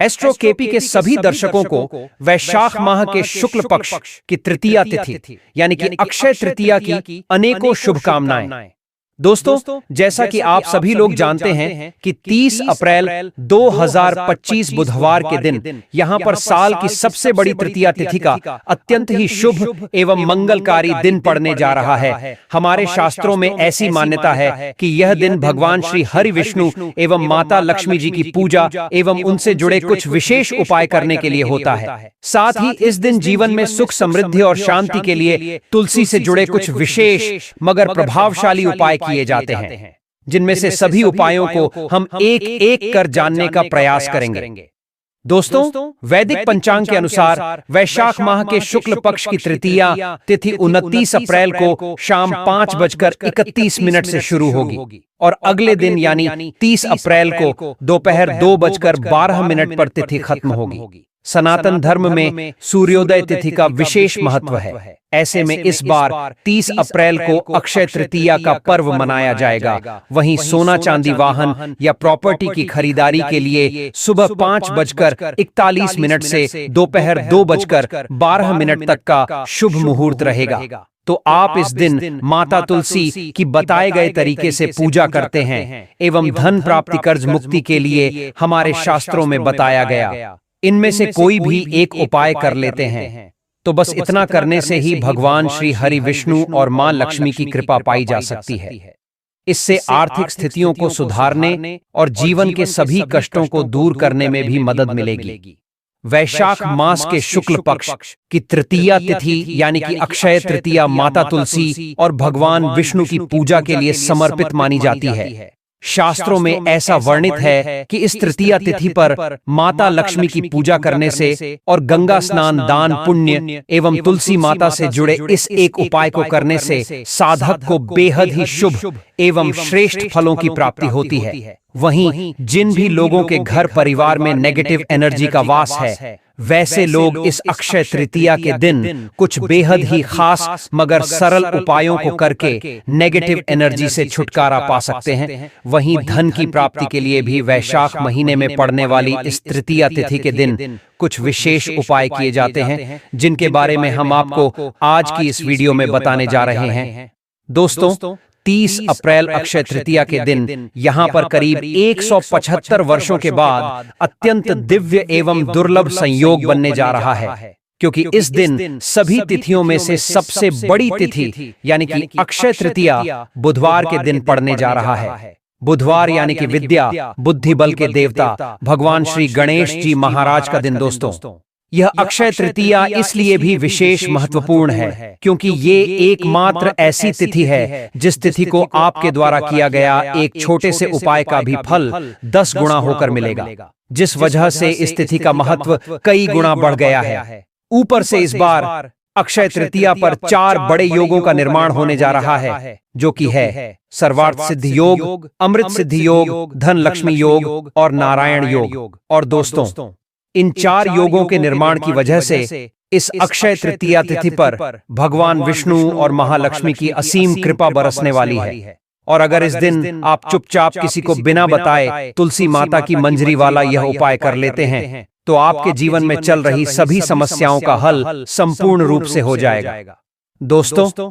Astro KP के सभी दर्शकों को वैशाख माह के शुक्ल पक्ष की तृतीया तिथि यानी कि अक्षय तृतीया की अनेकों शुभकामनाएं। दोस्तों, जैसा कि आप सभी लोग जानते हैं कि 30 अप्रैल 2025 बुधवार के दिन यहां पर साल की सबसे बड़ी तृतीया तिथि का अत्यंत ही शुभ एवं मंगलकारी दिन पड़ने जा रहा है। हमारे शास्त्रों में ऐसी मान्यता है कि यह दिन भगवान श्री हरि विष्णु एवं माता लक्ष्मी जी की पूजा एवं उनसे जुड़े कुछ विशेष उपाय करने के लिए होता है। साथ ही इस दिन जीवन में सुख, समृद्धि और शांति के लिए तुलसी से जुड़े कुछ विशेष मगर प्रभावशाली उपाय किए जाते हैं, जिनमें से सभी उपायों को हम एक एक कर जानने का प्रयास करेंगे। दोस्तों, वैदिक पंचांग के अनुसार वैशाख माह के शुक्ल पक्ष की तृतीया तिथि 29 अप्रैल को शाम 5:31 से शुरू होगी और अगले दिन यानी 30 अप्रैल को दोपहर 2:12 पर तिथि खत्म होगी। सनातन धर्म में सूर्योदय तिथि का विशेष महत्व है। ऐसे में इस बार 30 अप्रैल को अक्षय तृतीया का पर्व मनाया जाएगा। वहीं सोना चांदी, वाहन या प्रॉपर्टी की खरीदारी के लिए सुबह 5:41 से दोपहर 2:12 तक का शुभ मुहूर्त रहेगा। तो आप इस दिन माता तुलसी की बताए गए तरीके से पूजा करते हैं एवं धन प्राप्ति, कर्ज मुक्ति के लिए हमारे शास्त्रों में बताया गया इनमें से कोई भी एक उपाय कर लेते हैं तो बस इतना करने से ही भगवान श्री हरि विष्णु और मां लक्ष्मी की कृपा पाई जा सकती है। इससे आर्थिक स्थितियों को सुधारने और जीवन के सभी कष्टों को दूर करने में भी मदद मिलेगी। वैशाख मास के शुक्ल पक्ष की तृतीया तिथि यानी कि अक्षय तृतीया माता तुलसी और भगवान विष्णु की पूजा के लिए समर्पित मानी जाती है। शास्त्रों में ऐसा वर्णित है कि इस तृतीया तिथि पर माता लक्ष्मी की पूजा करने से और गंगा स्नान, दान, पुण्य एवं तुलसी माता से जुड़े इस एक उपाय को करने से साधक को बेहद ही शुभ एवं श्रेष्ठ फलों की प्राप्ति होती है। वहीं जिन भी लोगों के घर परिवार में नेगेटिव एनर्जी का वास है, वैसे लोग इस अक्षय तृतीया के दिन कुछ बेहद ही खास मगर सरल उपायों को करके नेगेटिव एनर्जी से छुटकारा पा सकते हैं। वहीं धन की प्राप्ति के लिए भी वैशाख महीने में पड़ने वाली इस तृतीया तिथि के दिन कुछ विशेष उपाय किए जाते हैं, जिनके बारे में हम आपको आज की इस वीडियो में बताने जा रहे हैं। दोस्तों, 30 अप्रैल अक्षय तृतीया के दिन यहां पर करीब 175 वर्षों के बाद अत्यंत दिव्य एवं दुर्लभ संयोग बनने जा रहा है, क्योंकि इस दिन सभी तिथियों में से सबसे बड़ी तिथि यानी कि अक्षय तृतीया बुधवार के दिन पड़ने जा रहा है। बुधवार यानी कि विद्या, बुद्धि बल के देवता भगवान श्री गणेश जी महाराज का दिन। दोस्तों, यह अक्षय तृतीया इसलिए भी विशेष महत्वपूर्ण है क्योंकि ये एकमात्र ऐसी तिथि है जिस तिथि को आपके द्वारा किया गया एक छोटे से उपाय का भी फल 10 गुना होकर मिलेगा, जिस वजह से इस तिथि का महत्व कई गुना बढ़ गया है। ऊपर से इस बार अक्षय तृतीया पर 4 बड़े योगों का निर्माण होने जा रहा है, जो कि है सर्वार्थ सिद्धि योग, अमृत सिद्धि योग, धन लक्ष्मी योग और नारायण योग। और दोस्तों, इन 4 योगों के निर्माण की वजह से इस अक्षय तृतीया तिथि पर भगवान विष्णु और महालक्ष्मी की असीम कृपा बरसने वाली है। और अगर इस दिन आप चुपचाप किसी को बिना बताए तुलसी माता की मंजरी वाला यह उपाय कर लेते हैं तो आपके जीवन में चल रही सभी समस्याओं का हल संपूर्ण रूप से हो जाएगा। दोस्तों,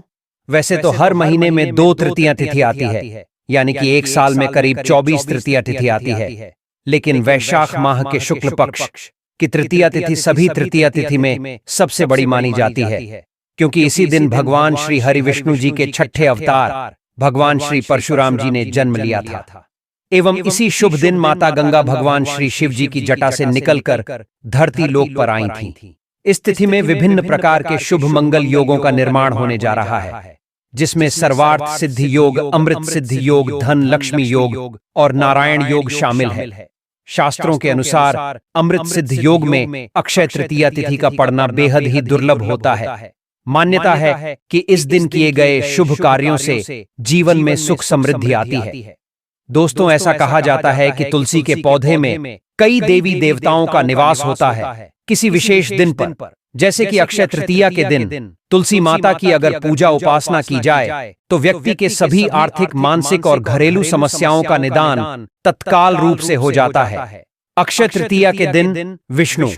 वैसे तो हर महीने में 2 तृतीया तिथि आती है, यानी कि एक साल में करीब 24 तृतीया तिथि आती है, लेकिन वैशाख माह के शुक्ल पक्ष की तृतीया तिथि सभी तृतीया तिथि में सबसे बड़ी मानी जाती है, क्योंकि इसी दिन भगवान श्री हरि विष्णु जी के 6ठे अवतार भगवान श्री परशुराम जी ने जन्म लिया था। एवं इसी शुभ दिन माता गंगा भगवान श्री शिव जी की जटा से निकलकर धरती लोक पर आई थी। इस तिथि में विभिन्न प्रकार के शुभ मंगल योगों का निर्माण होने जा रहा है, जिसमें सर्वार्थ सिद्धि योग, अमृत सिद्धि योग, धन लक्ष्मी योग और नारायण योग शामिल है। शास्त्रों के अनुसार अमृत सिद्ध योग में अक्षय तृतीया तिथि का पड़ना बेहद ही दुर्लभ होता है। मान्यता है कि इस दिन किए गए शुभ कार्यों से जीवन में सुख समृद्धि आती है। दोस्तों, ऐसा कहा जाता है कि तुलसी के पौधे में कई देवी देवताओं का निवास होता है किसी विशेष दिन पर, जैसे कि अक्षय तृतीया के दिन तुलसी माता की अगर पूजा उपासना की जाए तो व्यक्ति के सभी आर्थिक, मानसिक और घरेलू समस्याओं का निदान तत्काल रूप से हो जाता है। अक्षय तृतीया के दिन विष्णु,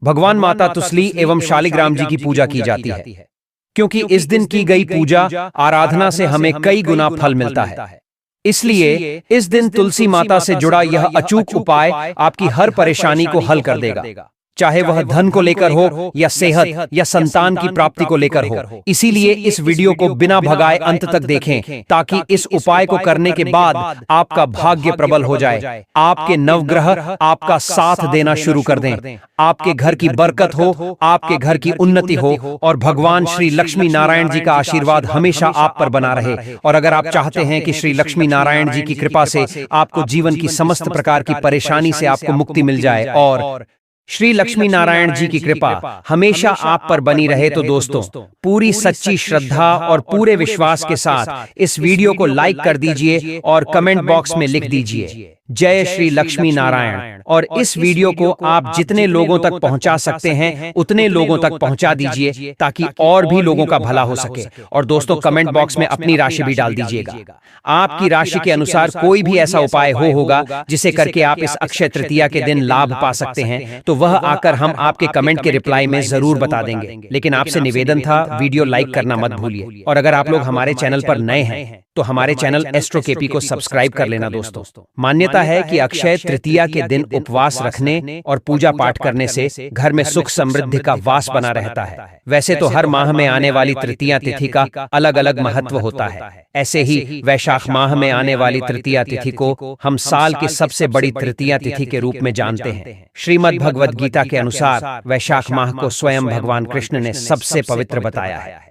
भगवान माता तुलसी एवं शालिग्राम जी की पूजा की जाती है, क्योंकि इस दिन की गई पूजा आराधना से हमें कई गुना फल मिलता है। इसलिए इस दिन तुलसी माता से जुड़ा यह अचूक उपाय आपकी हर परेशानी को हल कर देगा, चाहे वह धन को लेकर हो या सेहत या संतान की प्राप्ति को लेकर हो। इसीलिए इस वीडियो को बिना भगाए अंत तक देखें, ताकि इस उपाय को करने के बाद आपका भाग्य प्रबल हो जाए, आपके नवग्रह आपका साथ देना शुरू कर दें, आपके घर की बरकत हो, आपके घर की उन्नति हो और भगवान श्री लक्ष्मी नारायण जी का आशीर्वाद हमेशा आप पर बना रहे। और अगर आप चाहते हैं कि श्री लक्ष्मी नारायण जी की कृपा से आपको जीवन की समस्त प्रकार की परेशानी से आपको मुक्ति मिल जाए और श्री लक्ष्मी नारायण जी की कृपा हमेशा आप पर बनी रहे, तो दोस्तों पूरी सच्ची श्रद्धा और पूरे विश्वास के साथ इस वीडियो को लाइक कर दीजिए और कमेंट बॉक्स में लिख दीजिए जय श्री लक्ष्मी नारायण। और इस वीडियो को आप जितने लोगों तक पहुंचा सकते हैं उतने लोगों तक पहुंचा दीजिए, ताकि और भी लोगों का भला हो सके। और दोस्तों कमेंट बॉक्स में अपनी राशि भी डाल दीजिएगा। आपकी राशि के अनुसार कोई भी ऐसा उपाय होगा जिसे करके आप इस अक्षय तृतीया के दिन लाभ पा सकते हैं, तो वह आकर हम आपके कमेंट के रिप्लाई में जरूर बता देंगे। लेकिन आपसे निवेदन था, वीडियो लाइक करना मत भूलिए। और अगर आप लोग हमारे चैनल पर नए हैं तो हमारे चैनल एस्ट्रो केपी को सब्सक्राइब कर लेना दोस्तों। मान्यता है कि अक्षय तृतीया के दिन उपवास रखने और पूजा पाठ करने से घर में सुख समृद्धि का वास बना रहता है। वैसे तो हर माह में आने वाली तृतीया तिथि का अलग अलग महत्व होता है। ऐसे ही वैशाख माह में आने वाली तृतीया तिथि को हम साल की सबसे बड़ी तृतीया तिथि के रूप में जानते हैं। श्रीमद् भगवद गीता के अनुसार वैशाख माह को स्वयं भगवान कृष्ण ने सबसे पवित्र बताया है।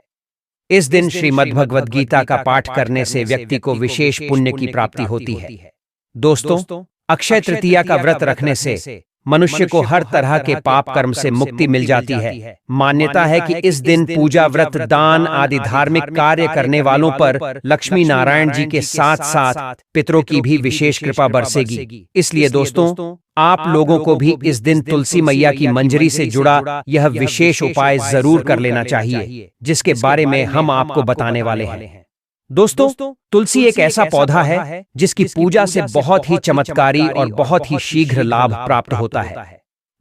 इस दिन श्रीमद् भगवद गीता का पाठ करने से व्यक्ति को विशेष पुण्य की प्राप्ति होती है। दोस्तों अक्षय तृतीया का व्रत रखने से मनुष्य को हर तरह के पाप कर्म से मुक्ति मिल जाती है। मान्यता है कि इस दिन पूजा, व्रत, दान आदि धार्मिक कार्य करने वालों पर लक्ष्मी नारायण जी के साथ साथ पितरों की भी विशेष कृपा बरसेगी। इसलिए दोस्तों आप लोगों को भी इस दिन तुलसी मैया की मंजरी से जुड़ा यह विशेष उपाय जरूर कर लेना चाहिए, जिसके बारे में हम आपको बताने वाले हैं। दोस्तों तुलसी एक ऐसा पौधा है जिसकी पूजा से बहुत ही चमत्कारी और बहुत ही शीघ्र लाभ प्राप्त होता है।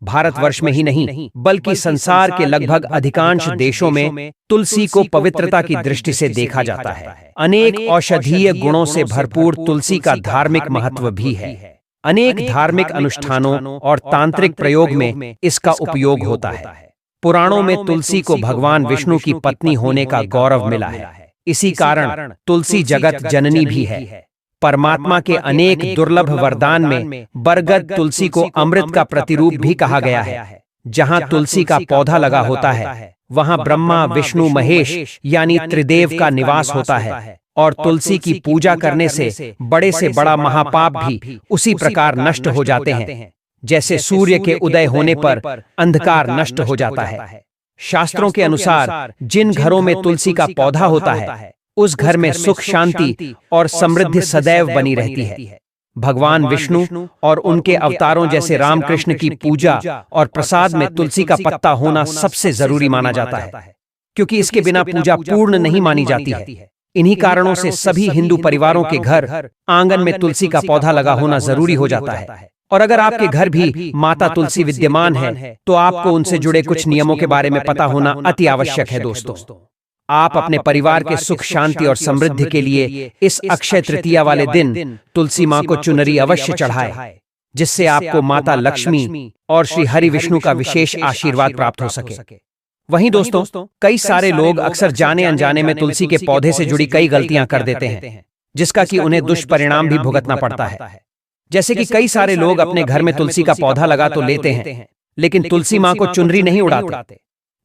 भारतवर्ष में ही नहीं बल्कि संसार के लगभग अधिकांश देशों में तुलसी को पवित्रता की दृष्टि से देखा जाता है। अनेक औषधीय गुणों से भरपूर तुलसी का धार्मिक महत्व भी है। अनेक धार्मिक अनुष्ठानों और तांत्रिक प्रयोग में इसका उपयोग होता है। पुराणों में तुलसी को भगवान विष्णु की पत्नी होने का गौरव मिला है। इसी कारण तुलसी जगत जननी भी है। परमात्मा के अनेक दुर्लभ वरदान में बरगद तुलसी को अमृत का प्रतिरूप भी कहा गया है। जहां तुलसी का पौधा लगा होता है वहां ब्रह्मा, विष्णु, महेश यानी त्रिदेव का निवास होता है। और तुलसी की पूजा करने से बड़ा महापाप भी उसी प्रकार नष्ट हो जाते हैं, जैसे सूर्य के उदय होने पर अंधकार नष्ट हो जाता है। शास्त्रों के अनुसार जिन घरों में तुलसी का पौधा होता है उस घर में सुख, शांति और समृद्धि सदैव बनी रहती है। भगवान विष्णु और उनके अवतारों जैसे रामकृष्ण की पूजा और प्रसाद में तुलसी का पत्ता होना सबसे जरूरी माना जाता है, क्योंकि इसके बिना पूजा पूर्ण नहीं मानी जाती है। इन्हीं कारणों से सभी हिंदू परिवारों के घर आंगन में तुलसी का पौधा लगा होना जरूरी हो जाता है। और अगर आपके घर भी माता तुलसी विद्यमान है तो आपको उनसे जुड़े कुछ नियमों के बारे में पता होना अति आवश्यक है। दोस्तों आप अपने परिवार के सुख, शांति और समृद्धि के लिए इस अक्षय तृतीया वाले दिन तुलसी मां को चुनरी अवश्य चढ़ाए, जिससे आपको माता लक्ष्मी और श्री हरि विष्णु का विशेष आशीर्वाद प्राप्त हो सके। वहीं दोस्तों कई सारे लोग अक्सर जाने अनजाने में तुलसी के पौधे से जुड़ी कई गलतियां कर देते हैं, जिसका कि उन्हें दुष्परिणाम भी भुगतना पड़ता है। जैसे कि कई सारे लोग अपने घर में तुलसी का पौधा लगा तो लेते हैं, लेकिन तुलसी मां को चुनरी नहीं उड़ाते,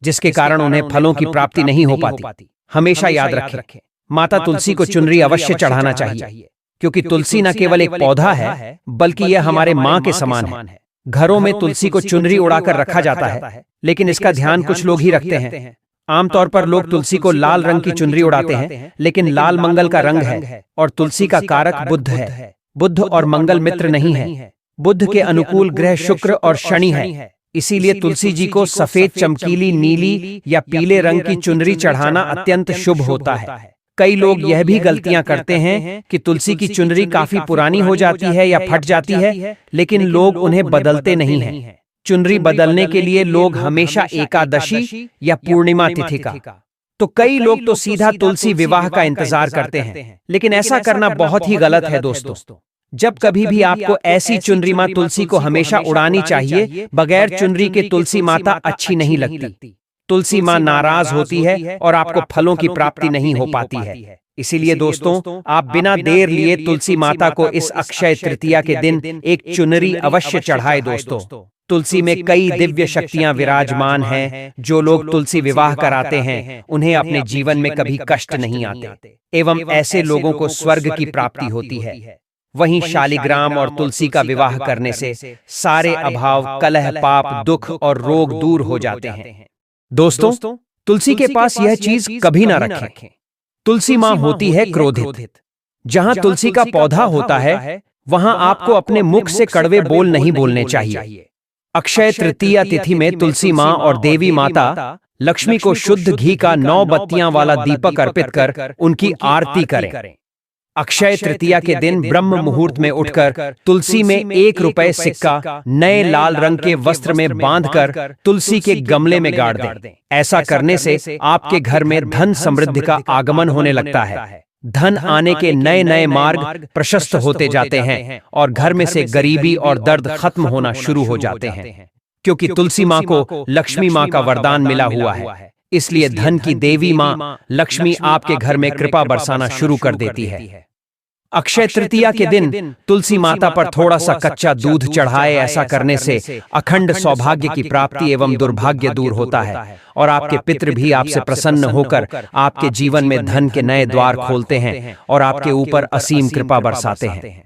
जिसके कारण उन्हें फलों की प्राप्ति नहीं हो पाती। हमेशा याद रखें, माता तुलसी को चुनरी अवश्य चढ़ाना चाहिए, क्योंकि तुलसी न केवल एक पौधा है बल्कि यह हमारे मां के समान है। घरों में तुलसी को चुनरी उड़ाकर रखा जाता है, लेकिन इसका ध्यान कुछ लोग ही रखते हैं। आमतौर पर लोग तुलसी को लाल रंग की चुनरी उड़ाते हैं, लेकिन लाल मंगल का रंग है और तुलसी का कारक बुध है। बुध और मंगल मित्र नहीं है। बुध के अनुकूल ग्रह शुक्र और शनि है। इसीलिए तुलसी जी को सफेद, चमकीली, नीली या पीले रंग की चुनरी चढ़ाना अत्यंत शुभ होता है। कई लोग यह भी गलतियां करते हैं कि तुलसी की चुनरी काफी पुरानी हो जाती है या फट जाती है, लेकिन लोग उन्हें बदलते नहीं हैं। चुनरी बदलने के लिए लोग हमेशा एकादशी या पूर्णिमा तिथि का, तो कई लोग तो सीधा तुलसी विवाह का इंतजार करते हैं, लेकिन ऐसा करना बहुत ही गलत है दोस्तों। जब कभी भी आपको ऐसी चुनरी मां तुलसी को हमेशा उड़ानी चाहिए। बगैर चुनरी के तुलसी माता अच्छी नहीं लगती। तुलसी मां नाराज होती है और आपको फलों की प्राप्ति नहीं हो पाती है। इसीलिए दोस्तों, आप बिना देर लिए तुलसी माता को इस अक्षय तृतीया के दिन एक चुनरी अवश्य चढ़ाए दोस्तों। तुलसी में कई दिव्य शक्तियां विराजमान हैं। जो लोग तुलसी विवाह कराते हैं उन्हें अपने जीवन में कभी कष्ट नहीं आते एवं ऐसे लोगों को स्वर्ग की प्राप्ति होती है। वहीं शालिग्राम और तुलसी का विवाह करने से सारे अभाव, कलह, पाप, दुख और रोग दूर हो जाते हैं। दोस्तों, तुलसी के पास यह चीज कभी ना रखें। तुलसी मां होती है क्रोधित। जहां तुलसी का पौधा होता है वहां आपको अपने मुख से कड़वे बोल नहीं बोलने चाहिए। अक्षय तृतीया तिथि में तुलसी मां और देवी माता लक्ष्मी को शुद्ध घी का 9 बत्तियां वाला दीपक अर्पित कर उनकी आरती करें। अक्षय तृतीया के दिन ब्रह्म मुहूर्त में उठकर तुलसी में 1 रुपए सिक्का नए लाल रंग के वस्त्र में बांधकर तुलसी के गमले में गाड़ दें। ऐसा करने से आपके घर में धन समृद्धि का आगमन होने लगता है। धन आने के नए नए मार्ग प्रशस्त होते जाते हैं और घर में से गरीबी और दर्द खत्म होना शुरू हो जाते हैं, क्योंकि तुलसी मां को लक्ष्मी मां का वरदान मिला हुआ है। इसलिए धन की देवी मां लक्ष्मी आपके घर में कृपा बरसाना शुरू कर देती है। अक्षय तृतीया के दिन तुलसी माता पर थोड़ा सा कच्चा दूध चढ़ाए। ऐसा करने से अखंड सौभाग्य की प्राप्ति एवं दुर्भाग्य दूर होता है और आपके पितृ भी आपसे प्रसन्न होकर आपके जीवन में धन के नए द्वार खोलते हैं और आपके ऊपर असीम कृपा बरसाते हैं।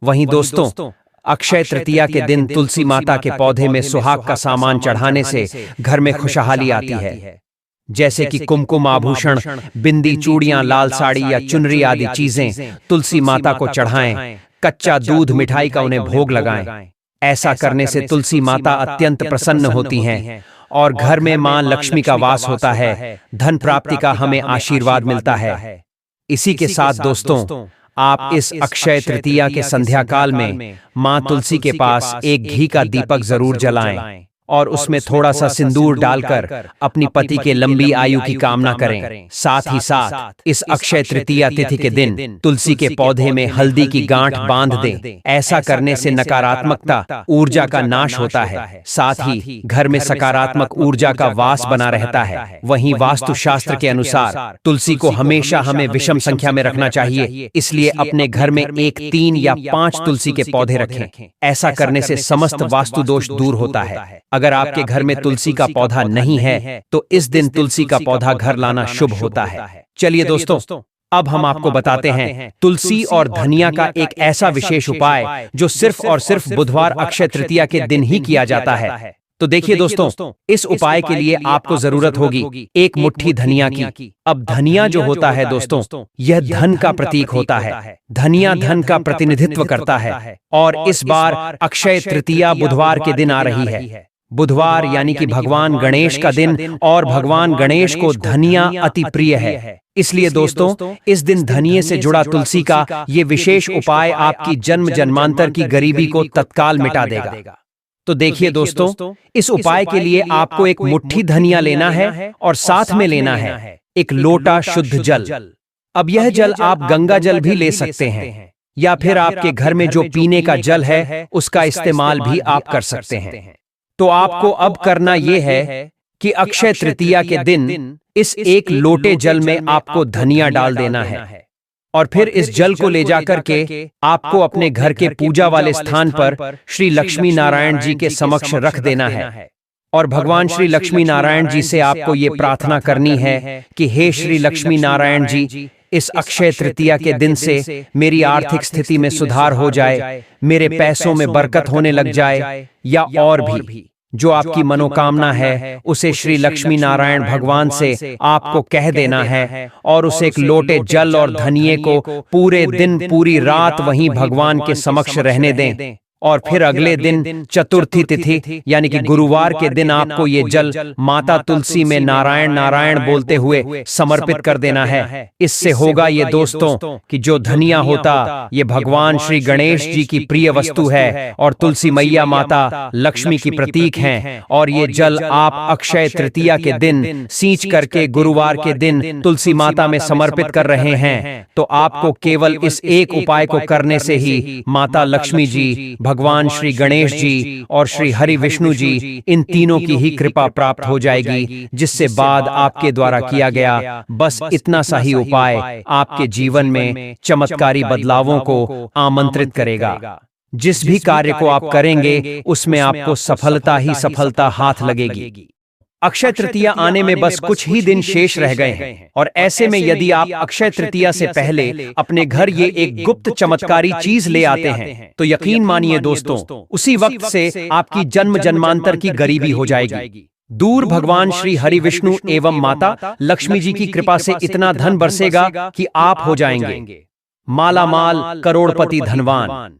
वहीं दोस्तों, अक्षय तृतीया के दिन तुलसी माता के पौधे में सुहाग का सामान चढ़ाने से घर में खुशहाली आती है। जैसे कि कुमकुम आभूषण, बिंदी, चूड़ियां, लाल साड़ी या चुनरी आदि चीजें तुलसी माता को चढ़ाएं। कच्चा दूध, मिठाई का उन्हें भोग लगाएं। ऐसा करने से तुलसी माता अत्यंत प्रसन्न होती हैं और घर में मां लक्ष्मी का वास होता है। धन प्राप्ति का हमें आशीर्वाद मिलता है। इसी के साथ दोस्तों, आप इस अक्षय तृतीया के संध्या काल में मां तुलसी के पास एक घी का दीपक जरूर जलाएं और उसमें थोड़ा सा सिंदूर डालकर अपनी पति के लंबी आयु की कामना करें। साथ ही साथ इस अक्षय तृतीया तिथि के दिन तुलसी के पौधे में हल्दी की गांठ बांध दें। ऐसा करने से नकारात्मकता, ऊर्जा का नाश होता है। साथ ही घर में सकारात्मक ऊर्जा का वास बना रहता है। वहीं वास्तु शास्त्र के अनुसार तुलसी को हमेशा हमें विषम संख्या में रखना चाहिए। इसलिए अपने घर में 1, 3 या 5 तुलसी के पौधे रखें। ऐसा करने से समस्त वास्तु दोष दूर होता है। अगर आपके घर में तुलसी का पौधा नहीं है तो इस दिन तुलसी का पौधा घर लाना शुभ होता है। चलिए दोस्तों, अब हम आपको बताते हैं तुलसी और धनिया का एक ऐसा विशेष उपाय जो सिर्फ और सिर्फ बुधवार अक्षय तृतीया के दिन ही किया जाता है। तो देखिए दोस्तों, इस उपाय के लिए आपको जरूरत होगी 1 मुट्ठी धनिया की। अब धनिया जो होता है दोस्तों, यह धन का प्रतीक होता है। धनिया धन का प्रतिनिधित्व करता है और इस बार अक्षय तृतीया बुधवार के दिन आ रही है। बुधवार यानी कि भगवान गणेश का दिन और भगवान गणेश को धनिया अति प्रिय है। इसलिए दोस्तों, इस दिन धनिये से जुड़ा तुलसी का ये विशेष उपाय आपकी जन्म जन्मांतर की गरीबी को तत्काल मिटा देगा। तो देखिए दोस्तों, इस उपाय के लिए आपको 1 मुट्ठी धनिया लेना है और साथ में लेना है 1 लोटा शुद्ध जल। अब यह जल आप गंगा जल भी ले सकते हैं या फिर आपके घर में जो पीने का जल है उसका इस्तेमाल भी आप कर सकते हैं। तो आपको अब करना यह है कि अक्षय तृतीया के दिन इस 1 लोटे जल में आपको धनिया डाल देना है और फिर इस जल को ले जाकर के आपको अपने घर के पूजा वाले स्थान पर श्री लक्ष्मी नारायण जी के समक्ष रख देना है और भगवान श्री लक्ष्मी नारायण जी से आपको ये प्रार्थना करनी है कि हे श्री लक्ष्मी नारायण जी, इस अक्षय तृतीया के दिन से मेरी आर्थिक स्थिति में सुधार हो जाए, मेरे पैसों में बरकत होने लग जाए, या और भी जो आपकी मनोकामना है उसे श्री लक्ष्मी नारायण भगवान से आपको कह देना है और उसे 1 लोटे जल और धनिये को पूरे दिन पूरी रात वहीं भगवान के समक्ष रहने दें और फिर अगले दिन चतुर्थी तिथि यानी कि गुरुवार के दिन आपको ये जल माता तुलसी में नारायण नारायण बोलते हुए समर्पित कर देना है। इससे होगा ये दोस्तों कि जो धनिया होता ये भगवान श्री गणेश जी की प्रिय वस्तु है और तुलसी मैया माता लक्ष्मी की प्रतीक हैं, और ये जल आप अक्षय तृतीया के दिन सींच करके गुरुवार के दिन तुलसी माता में समर्पित कर रहे हैं, तो आपको केवल इस एक उपाय को करने से ही माता लक्ष्मी जी, भगवान श्री गणेश जी और श्री हरि विष्णु जी इन तीनों की ही कृपा प्राप्त हो जाएगी, जिससे बाद आपके द्वारा किया गया बस इतना सा ही उपाय आपके जीवन में चमत्कारी बदलावों को आमंत्रित करेगा। जिस भी कार्य को आप करेंगे उसमें आपको सफलता ही सफलता हाथ लगेगी। अक्षय तृतीया आने में बस कुछ ही दिन शेष रह गए हैं, और ऐसे में यदि आप अक्षय तृतीया से पहले अपने घर ये एक गुप्त चमत्कारी चीज ले आते हैं तो यकीन मानिए दोस्तों, उसी वक्त से आपकी जन्म जन्मांतर की गरीबी हो जाएगी। दूर भगवान श्री हरि विष्णु एवं माता लक्ष्मी जी की कृपा से इतना धन बरसेगा कि आप हो जाएंगे मालामाल, करोड़पति, धनवान।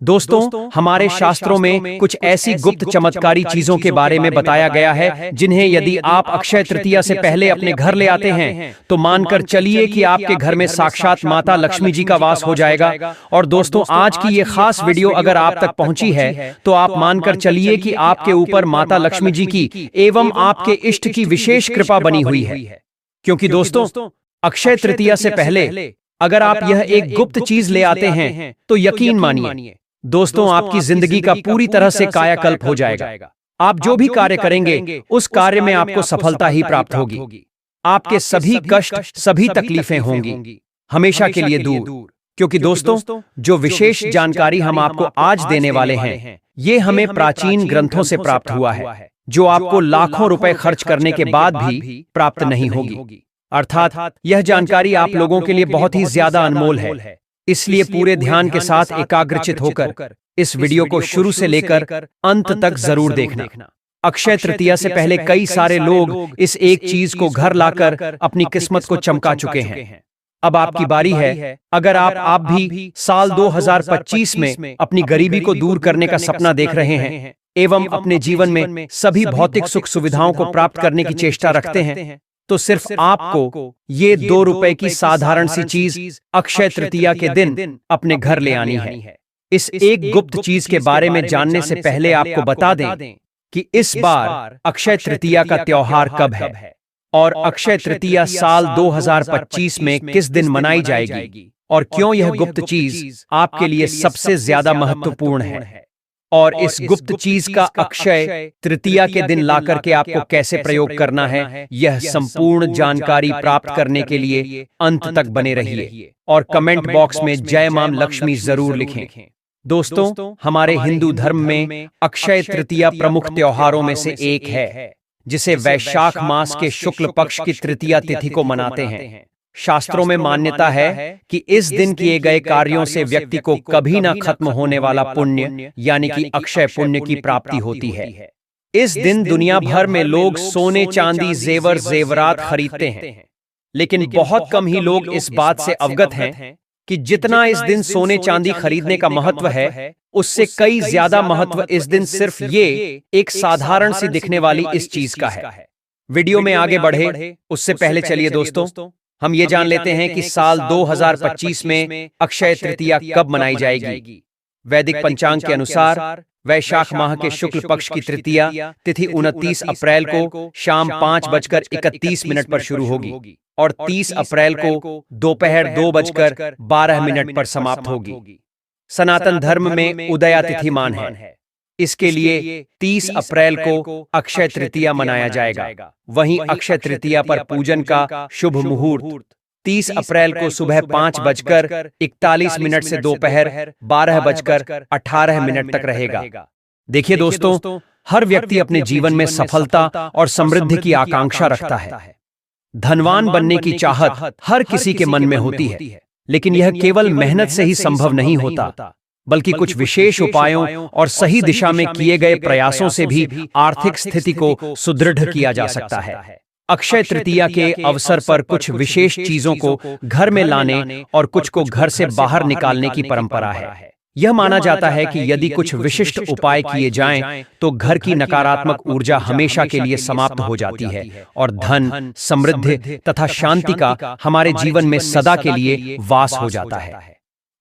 दोस्तों, हमारे शास्त्रों में कुछ ऐसी गुप्त चमत्कारी चीजों के बारे में बताया गया है जिन्हें यदि आप अक्षय तृतीया से पहले अपने घर ले आते हैं तो मानकर चलिए कि आपके घर में साक्षात माता लक्ष्मी जी का वास हो जाएगा। और दोस्तों, आज की ये खास वीडियो अगर आप तक पहुंची है तो आप मानकर चलिए कि आपके ऊपर माता लक्ष्मी जी की एवं आपके इष्ट की विशेष कृपा बनी हुई है। क्योंकि दोस्तों, अक्षय तृतीया से पहले अगर आप यह एक गुप्त चीज ले आते हैं तो यकीन मानिए दोस्तों, आपकी जिंदगी का पूरी तरह से कायाकल्प हो जाएगा। आप जो भी कार्य करेंगे उस कार्य में आपको सफलता ही प्राप्त होगी। आपके सभी कष्ट, सभी तकलीफें होंगी हमेशा के लिए दूर। क्योंकि दोस्तों, जो विशेष जानकारी हम आपको आज देने वाले हैं ये हमें प्राचीन ग्रंथों से प्राप्त हुआ है, जो आपको लाखों रुपए खर्च करने के बाद भी प्राप्त नहीं होगी। अर्थात यह जानकारी आप लोगों के लिए बहुत ही ज्यादा अनमोल है। इसलिए पूरे ध्यान के साथ एकाग्रचित होकर इस वीडियो को शुरू से लेकर अंत तक जरूर देखना। अक्षय तृतीया से पहले कई सारे लोग इस एक चीज को घर लाकर अपनी किस्मत को चमका चुके हैं। अब आपकी बारी है। अगर आप भी साल 2025 में अपनी गरीबी को दूर करने का सपना देख रहे हैं एवं अपने जीवन में सभी भौतिक सुख सुविधाओं को प्राप्त करने की चेष्टा रखते हैं, तो सिर्फ आपको ये 2 रुपए की साधारण सी चीज अक्षय तृतीया के दिन अपने घर ले आनी है। इस एक गुप्त चीज के बारे में जानने से पहले आपको बता दें कि इस बार अक्षय तृतीया का त्योहार कब है और अक्षय तृतीया साल 2025 में किस दिन मनाई जाएगी और क्यों यह गुप्त चीज आपके लिए सबसे ज्यादा महत्वपूर्ण है, और इस गुप्त चीज का अक्षय तृतीया के दिन लाकर के आपको कैसे प्रयोग करना है, यह संपूर्ण जानकारी प्राप्त करने के लिए अंत तक बने रहिए और कमेंट बॉक्स में जय मां लक्ष्मी जरूर लिखें। दोस्तों, हमारे हिंदू धर्म में अक्षय तृतीया प्रमुख त्योहारों में से एक है, जिसे वैशाख मास के शुक्ल पक्ष की तृतीया तिथि को मनाते हैं। शास्त्रों में मान्यता है कि इस दिन किए गए कार्यों से व्यक्ति को कभी न खत्म होने वाला पुण्य यानी कि अक्षय पुण्य की प्राप्ति होती है। इस दिन दुनिया भर में लोग सोने, चांदी, जेवर, जेवरात खरीदते हैं, लेकिन बहुत कम ही लोग इस बात से अवगत हैं कि जितना इस दिन सोने चांदी खरीदने का महत्व है, उससे कई ज्यादा महत्व इस दिन सिर्फ ये एक साधारण सी दिखने वाली इस चीज का है। वीडियो में आगे बढ़े उससे पहले चलिए दोस्तों, हम ये जान लेते हैं कि साल 2025 में अक्षय तृतीया कब मनाई जाएगी। वैदिक पंचांग के अनुसार वैशाख माह के शुक्ल पक्ष की तृतीया तिथि 29 अप्रैल को शाम 5:31 पर शुरू होगी और 30 अप्रैल को दोपहर 2:12 पर समाप्त होगी। सनातन धर्म में उदया तिथिमान है। इसके लिए 30 अप्रैल को अक्षय तृतीया मनाया जाएगा। वहीं अक्षय तृतीया पर पूजन का शुभ मुहूर्त 30 अप्रैल को सुबह 5:41 से दोपहर 12:18 तक रहेगा। देखिए दोस्तों, हर व्यक्ति अपने जीवन में सफलता और समृद्धि की आकांक्षा रखता है। धनवान बनने की चाहत हर किसी के मन में होती है, लेकिन यह केवल मेहनत से ही संभव नहीं होता, बल्कि कुछ विशेष उपायों और सही दिशा में किए गए प्रयासों से भी आर्थिक स्थिति को सुदृढ़ किया जा सकता है। अक्षय तृतीया के अवसर पर कुछ विशेष चीजों को घर में लाने और कुछ को घर से बाहर निकालने की परंपरा है। यह माना जाता है कि यदि कुछ विशिष्ट उपाय किए जाएं तो घर की नकारात्मक ऊर्जा हमेशा के लिए समाप्त हो जाती है और धन, समृद्धि तथा शांति का हमारे जीवन में सदा के लिए वास हो जाता है।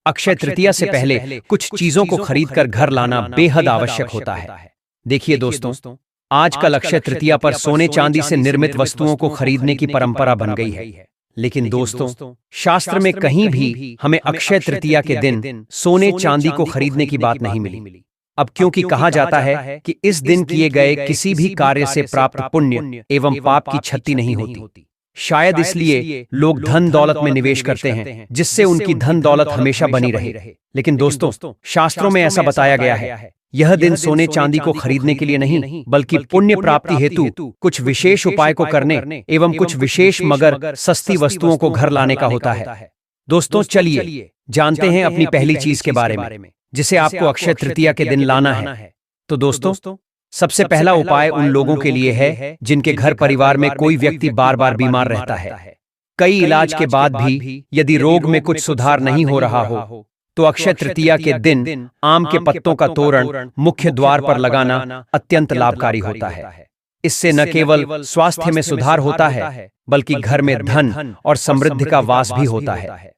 अक्षय तृतीया से पहले कुछ चीजों को खरीदकर घर लाना बेहद आवश्यक होता है। देखिए दोस्तों, आजकल अक्षय तृतीया पर सोने चांदी से निर्मित वस्तुओं को खरीदने की परंपरा बन गई है। लेकिन दोस्तों, शास्त्र में कहीं भी हमें अक्षय तृतीया के दिन सोने चांदी को खरीदने की बात नहीं मिली। अब क्योंकि कहा जाता है कि इस दिन किए गए किसी भी कार्य से प्राप्त पुण्य एवं पाप की क्षति नहीं होती। शायद इसलिए लोग धन दौलत में निवेश करते हैं, जिससे उनकी धन दौलत हमेशा बनी रहे। लेकिन दोस्तों, शास्त्रों में ऐसा बताया गया है, यह दिन सोने चांदी को खरीदने के लिए नहीं, बल्कि पुण्य प्राप्ति हेतु कुछ विशेष उपाय को करने एवं कुछ विशेष मगर सस्ती वस्तुओं को घर लाने का होता है। दोस्तों, चलिए जानते हैं अपनी पहली चीज के बारे में, जिसे आपको अक्षय तृतीया के दिन लाना है। तो दोस्तों, सबसे पहला उपाय उन लोगों के लिए है जिनके घर परिवार में कोई व्यक्ति बार बार बीमार रहता है। कई इलाज के बाद भी यदि रोग में कुछ सुधार नहीं हो रहा हो तो अक्षय तृतीया के दिन आम के पत्तों का तोरण मुख्य द्वार पर लगाना अत्यंत लाभकारी होता है। इससे न केवल स्वास्थ्य में सुधार होता है, बल्कि घर में धन और समृद्धि का वास भी होता है।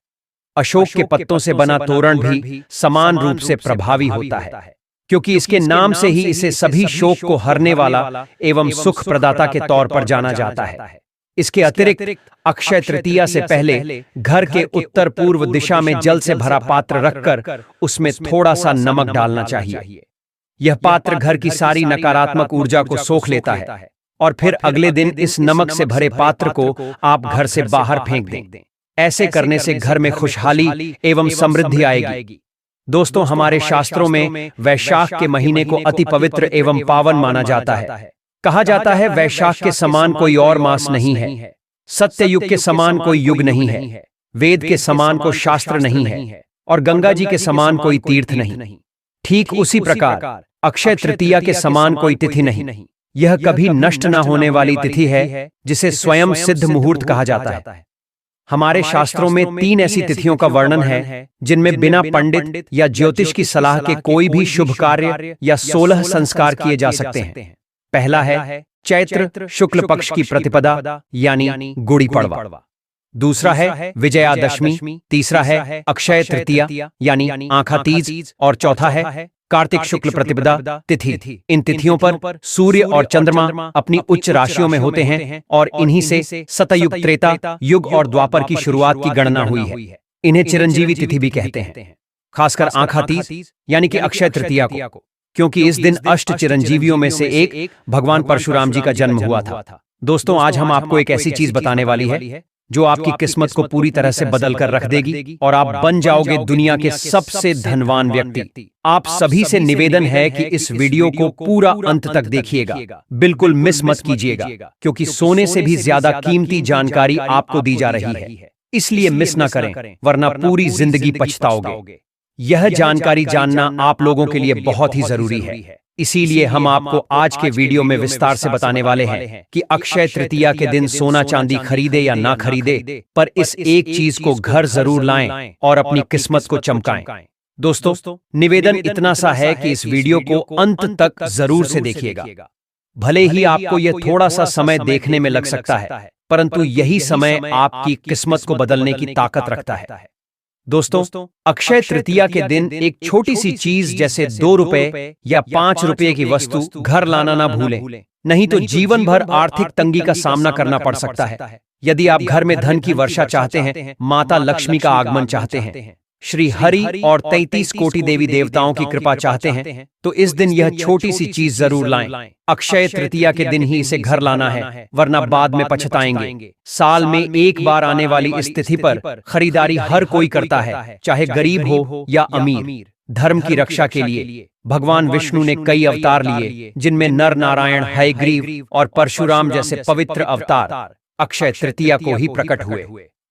अशोक के पत्तों से बना तोरण भी समान रूप से प्रभावी होता है, क्योंकि इसके नाम से ही इसे सभी शोक को हरने वाला एवं सुख प्रदाता के तौर पर जाना जाता है। इसके अतिरिक्त अक्षय तृतीया से पहले घर के उत्तर पूर्व दिशा में जल से भरा पात्र रखकर उसमें थोड़ा सा नमक डालना चाहिए। यह पात्र घर की सारी नकारात्मक ऊर्जा को सोख लेता है और फिर अगले दिन इस नमक से भरे पात्र को आप घर से बाहर फेंक दें। ऐसे करने से घर में खुशहाली एवं समृद्धि आएगी। दोस्तों, हमारे शास्त्रों में वैशाख के महीने को अति पवित्र एवं पावन माना जाता है। कहा जाता है, वैशाख के समान कोई और मास नहीं है, सत्य युग के समान कोई युग नहीं है, वेद के समान को शास्त्र नहीं है और गंगा जी के समान कोई तीर्थ नहीं। ठीक उसी प्रकार अक्षय तृतीया के समान कोई तिथि नहीं। यह कभी नष्ट न होने वाली तिथि है, जिसे स्वयं सिद्ध मुहूर्त कहा जाता है। हमारे शास्त्रों में 3 ऐसी तिथियों का वर्णन है जिनमें बिना पंडित या ज्योतिष की सलाह के कोई भी शुभ कार्य या 16 संस्कार किए जा सकते हैं। पहला है चैत्र शुक्ल पक्ष की प्रतिपदा यानी गुड़ी पड़वा। दूसरा है विजयादशमी। तीसरा है अक्षय तृतीया यानी आँखा तीज और चौथा है कार्तिक शुक्ल प्रतिपदा तिथि। इन तिथियों पर सूर्य और चंद्रमा अपनी उच्च राशियों में होते हैं और इन्हीं से सतयुग, त्रेता युग और द्वापर की शुरुआत की गणना हुई है। इन्हें चिरंजीवी तिथि भी कहते हैं, खासकर आँखा तीज यानी कि अक्षय तृतीया को, क्योंकि इस दिन अष्ट चिरंजीवियों में से एक भगवान परशुराम जी का जन्म हुआ था। दोस्तों, आज हम आपको एक ऐसी चीज बताने वाली है जो आपकी किस्मत को पूरी तरह से बदल कर रख देगी और आप बन जाओगे दुनिया के सबसे धनवान व्यक्ति। आप सभी से निवेदन है कि इस वीडियो को पूरा अंत तक देखिएगा, बिल्कुल मिस मत कीजिएगा, क्योंकि सोने से भी ज्यादा कीमती जानकारी आपको दी जा रही है। इसलिए मिस ना करें, वरना पूरी जिंदगी पछताओगे। यह जानकारी जानना आप लोगों के लिए बहुत ही जरूरी है। इसीलिए हम आपको आज के वीडियो में विस्तार से बताने वाले हैं कि अक्षय तृतीया के दिन सोना चांदी खरीदे या ना खरीदे, पर इस एक चीज को घर जरूर लाएं और अपनी किस्मत को चमकाएं। दोस्तों, निवेदन इतना सा है कि इस वीडियो को अंत तक जरूर से देखिएगा। भले ही आपको यह थोड़ा सा समय देखने में लग सकता है, परंतु यही समय आपकी किस्मत को बदलने की ताकत रखता है। दोस्तों, अक्षय तृतीया के दिन एक छोटी सी चीज जैसे 2 रुपए या 5 रुपए की वस्तु घर लाना ना भूलें, नहीं तो जीवन भर आर्थिक तंगी का सामना करना पड़ सकता है। यदि आप घर में धन की वर्षा चाहते हैं, माता लक्ष्मी का आगमन चाहते हैं, श्री हरि और 33 कोटि देवी देवताओं की कृपा चाहते हैं, तो इस दिन यह छोटी सी चीज जरूर लाएं। अक्षय तृतीया के दिन ही इसे घर लाना है, वरना बाद में पछताएंगे। साल में एक बार आने वाली इस तिथि पर खरीदारी हर कोई करता है, चाहे गरीब हो या अमीर। धर्म की रक्षा के लिए भगवान विष्णु ने कई अवतार लिए, जिनमें नर नारायण, हयग्रीव और परशुराम जैसे पवित्र अवतार अक्षय तृतीया को ही प्रकट हुए।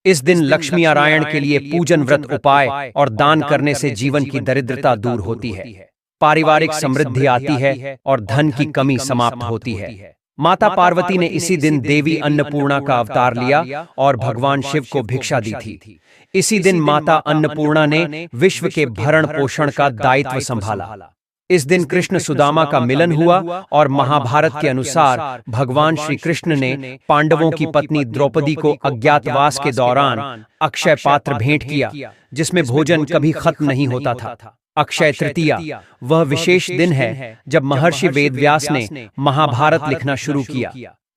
इस दिन लक्ष्मी नारायण के लिए पूजन, व्रत, उपाय और दान करने से जीवन की दरिद्रता दूर होती है, पारिवारिक समृद्धि आती है और धन की कमी समाप्त होती है। माता पार्वती ने इसी दिन देवी अन्नपूर्णा का अवतार लिया और भगवान शिव को भिक्षा दी थी। इसी दिन माता अन्नपूर्णा ने विश्व के भरण पोषण का दायित्व संभाला। इस दिन कृष्ण सुदामा का मिलन हुआ और महाभारत के अनुसार भगवान श्री कृष्ण ने पांडवों की पत्नी द्रौपदी को अज्ञातवास के दौरान अक्षय पात्र भेंट किया, जिसमें भोजन कभी खत्म नहीं होता था। अक्षय तृतीया वह विशेष दिन है जब महर्षि वेदव्यास ने महाभारत लिखना शुरू किया,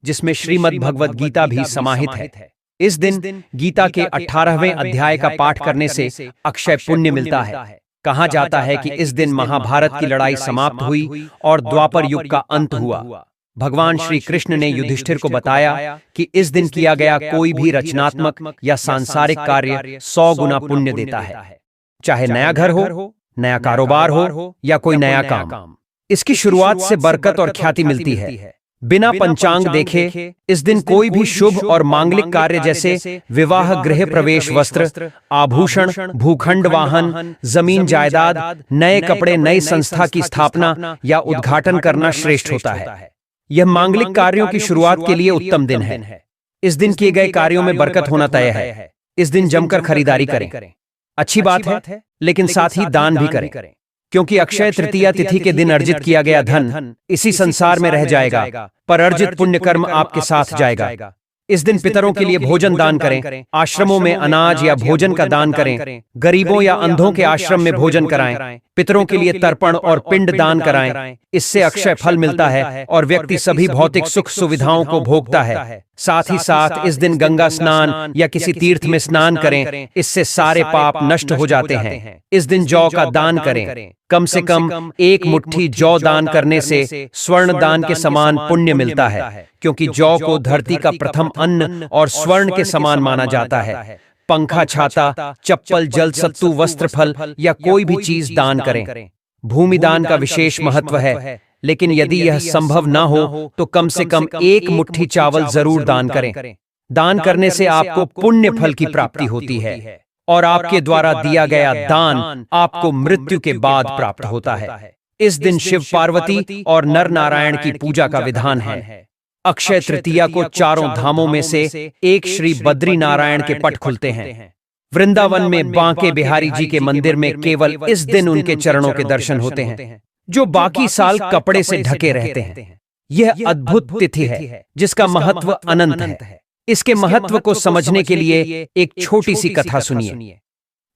जिसमें श्रीमद् भगवद गीता भी समाहित है। इस दिन गीता के 18वें अध्याय का पाठ करने से अक्षय पुण्य मिलता है। कहा जाता है कि इस दिन महाभारत की लड़ाई समाप्त हुई और द्वापर युग का अंत हुआ। भगवान श्री कृष्ण ने युधिष्ठिर को बताया कि इस दिन किया गया कोई भी रचनात्मक या सांसारिक कार्य 100 गुना पुण्य देता है, चाहे नया घर हो, नया कारोबार हो या कोई नया काम। इसकी शुरुआत से बरकत और ख्याति मिलती है। बिना पंचांग देखे इस दिन कोई भी शुभ और मांगलिक कार्य जैसे विवाह, गृह प्रवेश, वस्त्र, आभूषण, भूखंड, वाहन, जमीन जायदाद, नए कपड़े, नई संस्था की स्थापना या उद्घाटन करना श्रेष्ठ होता है। यह मांगलिक कार्यों की शुरुआत के लिए उत्तम दिन है। इस दिन किए गए कार्यों में बरकत होना तय है। इस दिन जमकर खरीदारी करें। अच्छी बात है, लेकिन साथ ही दान भी करें, क्योंकि अक्षय तृतीया तिथि के दिन अर्जित किया गया धन इसी संसार में रह जाएगा, पर अर्जित पुण्य कर्म आपके साथ जाएगा। इस दिन पितरों के लिए भोजन दान करें, आश्रमों में अनाज या भोजन का दान करें, गरीबों या अंधों के आश्रम में भोजन कराएं, पितरों के लिए तर्पण और पिंड दान कराएं। इससे अक्षय फल मिलता है और व्यक्ति सभी भौतिक सुख सुविधाओं को भोगता है। साथ ही साथ इस दिन गंगा स्नान या किसी तीर्थ में स्नान करें, इससे सारे पाप नष्ट हो जाते हैं। इस दिन जौ का दान करें। कम से कम 1 मुट्ठी जौ दान करने से स्वर्ण दान के समान पुण्य मिलता है, क्योंकि जौ को धरती का प्रथम अन्न और स्वर्ण के समान माना जाता है। पंखा, छाता, चप्पल, जल, सत्तू, वस्त्र, फल या कोई भी चीज दान करें। भूमि दान का विशेष महत्व है, लेकिन यदि यह संभव न हो तो कम से कम 1 मुट्ठी चावल जरूर दान करें। दान करने से आपको पुण्य फल की प्राप्ति होती है और आपके द्वारा दिया गया दान आपको मृत्यु के बाद प्राप्त होता है। इस दिन शिव पार्वती और नर नारायण की पूजा का विधान है। अक्षय तृतीया को चारों धामों में से एक श्री बद्री नारायण के पट खुलते हैं। वृंदावन में बांके बिहारी जी के मंदिर में केवल इस दिन उनके चरणों के दर्शन होते हैं, जो बाकी साल कपड़े से ढके रहते हैं। यह अद्भुत तिथि है जिसका महत्व अनंत है। इसके महत्व को समझने के लिए एक छोटी सी कथा सुनिए।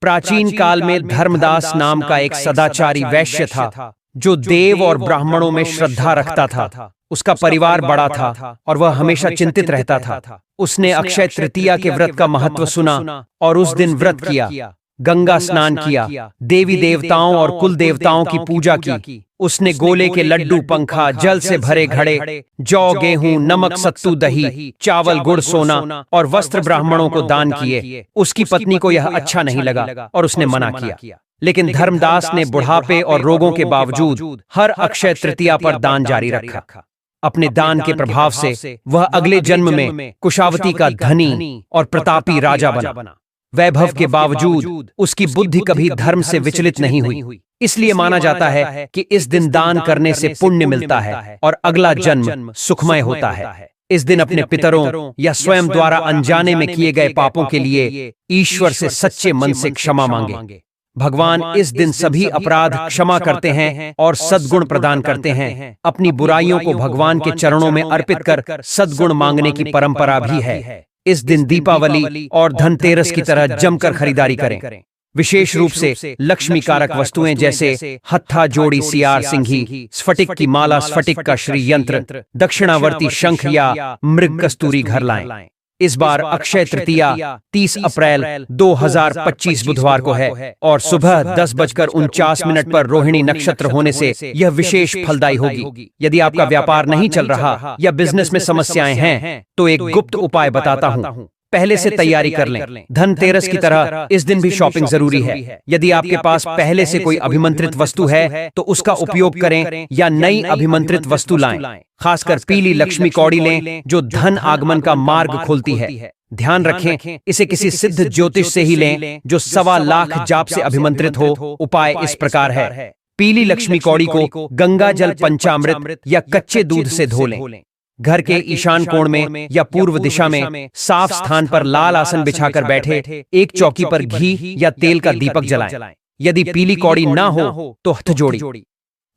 प्राचीन काल में धर्मदास नाम का एक सदाचारी वैश्य था, जो देव और ब्राह्मणों में श्रद्धा रखता था। उसका परिवार बड़ा था और वह हमेशा चिंतित रहता था। उसने अक्षय तृतीया के व्रत का महत्व सुना और उस दिन व्रत किया, गंगा स्नान किया, देवी देवताओं और कुल देवताओं की पूजा की। उसने गोले के लड्डू, पंखा, जल से भरे घड़े, जौ, गेहूं, नमक, सत्तू, दही, चावल, गुड़, सोना और वस्त्र ब्राह्मणों को दान किए। उसकी पत्नी को यह अच्छा नहीं लगा और उसने मना किया, लेकिन धर्मदास ने बुढ़ापे और रोगों के बावजूद हर अक्षय तृतीया पर दान जारी रखा। अपने दान के प्रभाव से वह अगले जन्म में कुशावती का धनी और प्रतापी राजा बना। वैभव के बावजूद उसकी बुद्धि कभी धर्म से विचलित नहीं हुई। इसलिए माना जाता है कि इस दिन दान करने से पुण्य मिलता है और अगला जन्म सुखमय होता है। इस दिन अपने पितरों या स्वयं द्वारा अनजाने में किए गए पापों के लिए ईश्वर से सच्चे मन से क्षमा मांगे। भगवान इस दिन सभी अपराध क्षमा करते हैं और सद्गुण प्रदान करते हैं। अपनी बुराइयों को भगवान के चरणों में अर्पित कर सद्गुण मांगने की परंपरा भी है। इस दिन दीपावली और धनतेरस की तरह जमकर खरीदारी करें। विशेष रूप से लक्ष्मी कारक वस्तुएं जैसे हत्था, जोड़ी, सियार, सिंघी, स्फटिक की माला, स्फटिक का श्रीयंत्र, दक्षिणावर्ती शंख या मृग कस्तूरी घर लाएं। इस बार अक्षय तृतीया 30 अप्रैल 2025 बुधवार को है और सुबह 10:49 पर रोहिणी नक्षत्र होने से यह विशेष फलदायी होगी। यदि आपका व्यापार नहीं चल रहा या बिजनेस में समस्याएं हैं तो एक गुप्त उपाय बताता हूँ। पहले से तैयारी कर लें। धनतेरस की तरह इस दिन भी शॉपिंग जरूरी है। यदि आपके पास पहले से कोई अभिमंत्रित वस्तु है तो उसका उपयोग करें या नई अभिमंत्रित वस्तु लाएं। खासकर पीली लक्ष्मी कौड़ी लें जो धन आगमन का मार्ग खोलती है। ध्यान रखें, इसे किसी सिद्ध ज्योतिष से ही लें जो 1.25 लाख जाप से अभिमंत्रित हो। उपाय इस प्रकार है। पीली लक्ष्मी कौड़ी को गंगा जल पंचामृत या कच्चे दूध से धो लें। घर के ईशान कोण में या पूर्व दिशा में साफ स्थान पर लाल आसन बिछाकर बैठे एक चौकी पर घी या तेल का दीपक जलाएं। यदि पीली कौड़ी ना हो तो हथ जोड़ी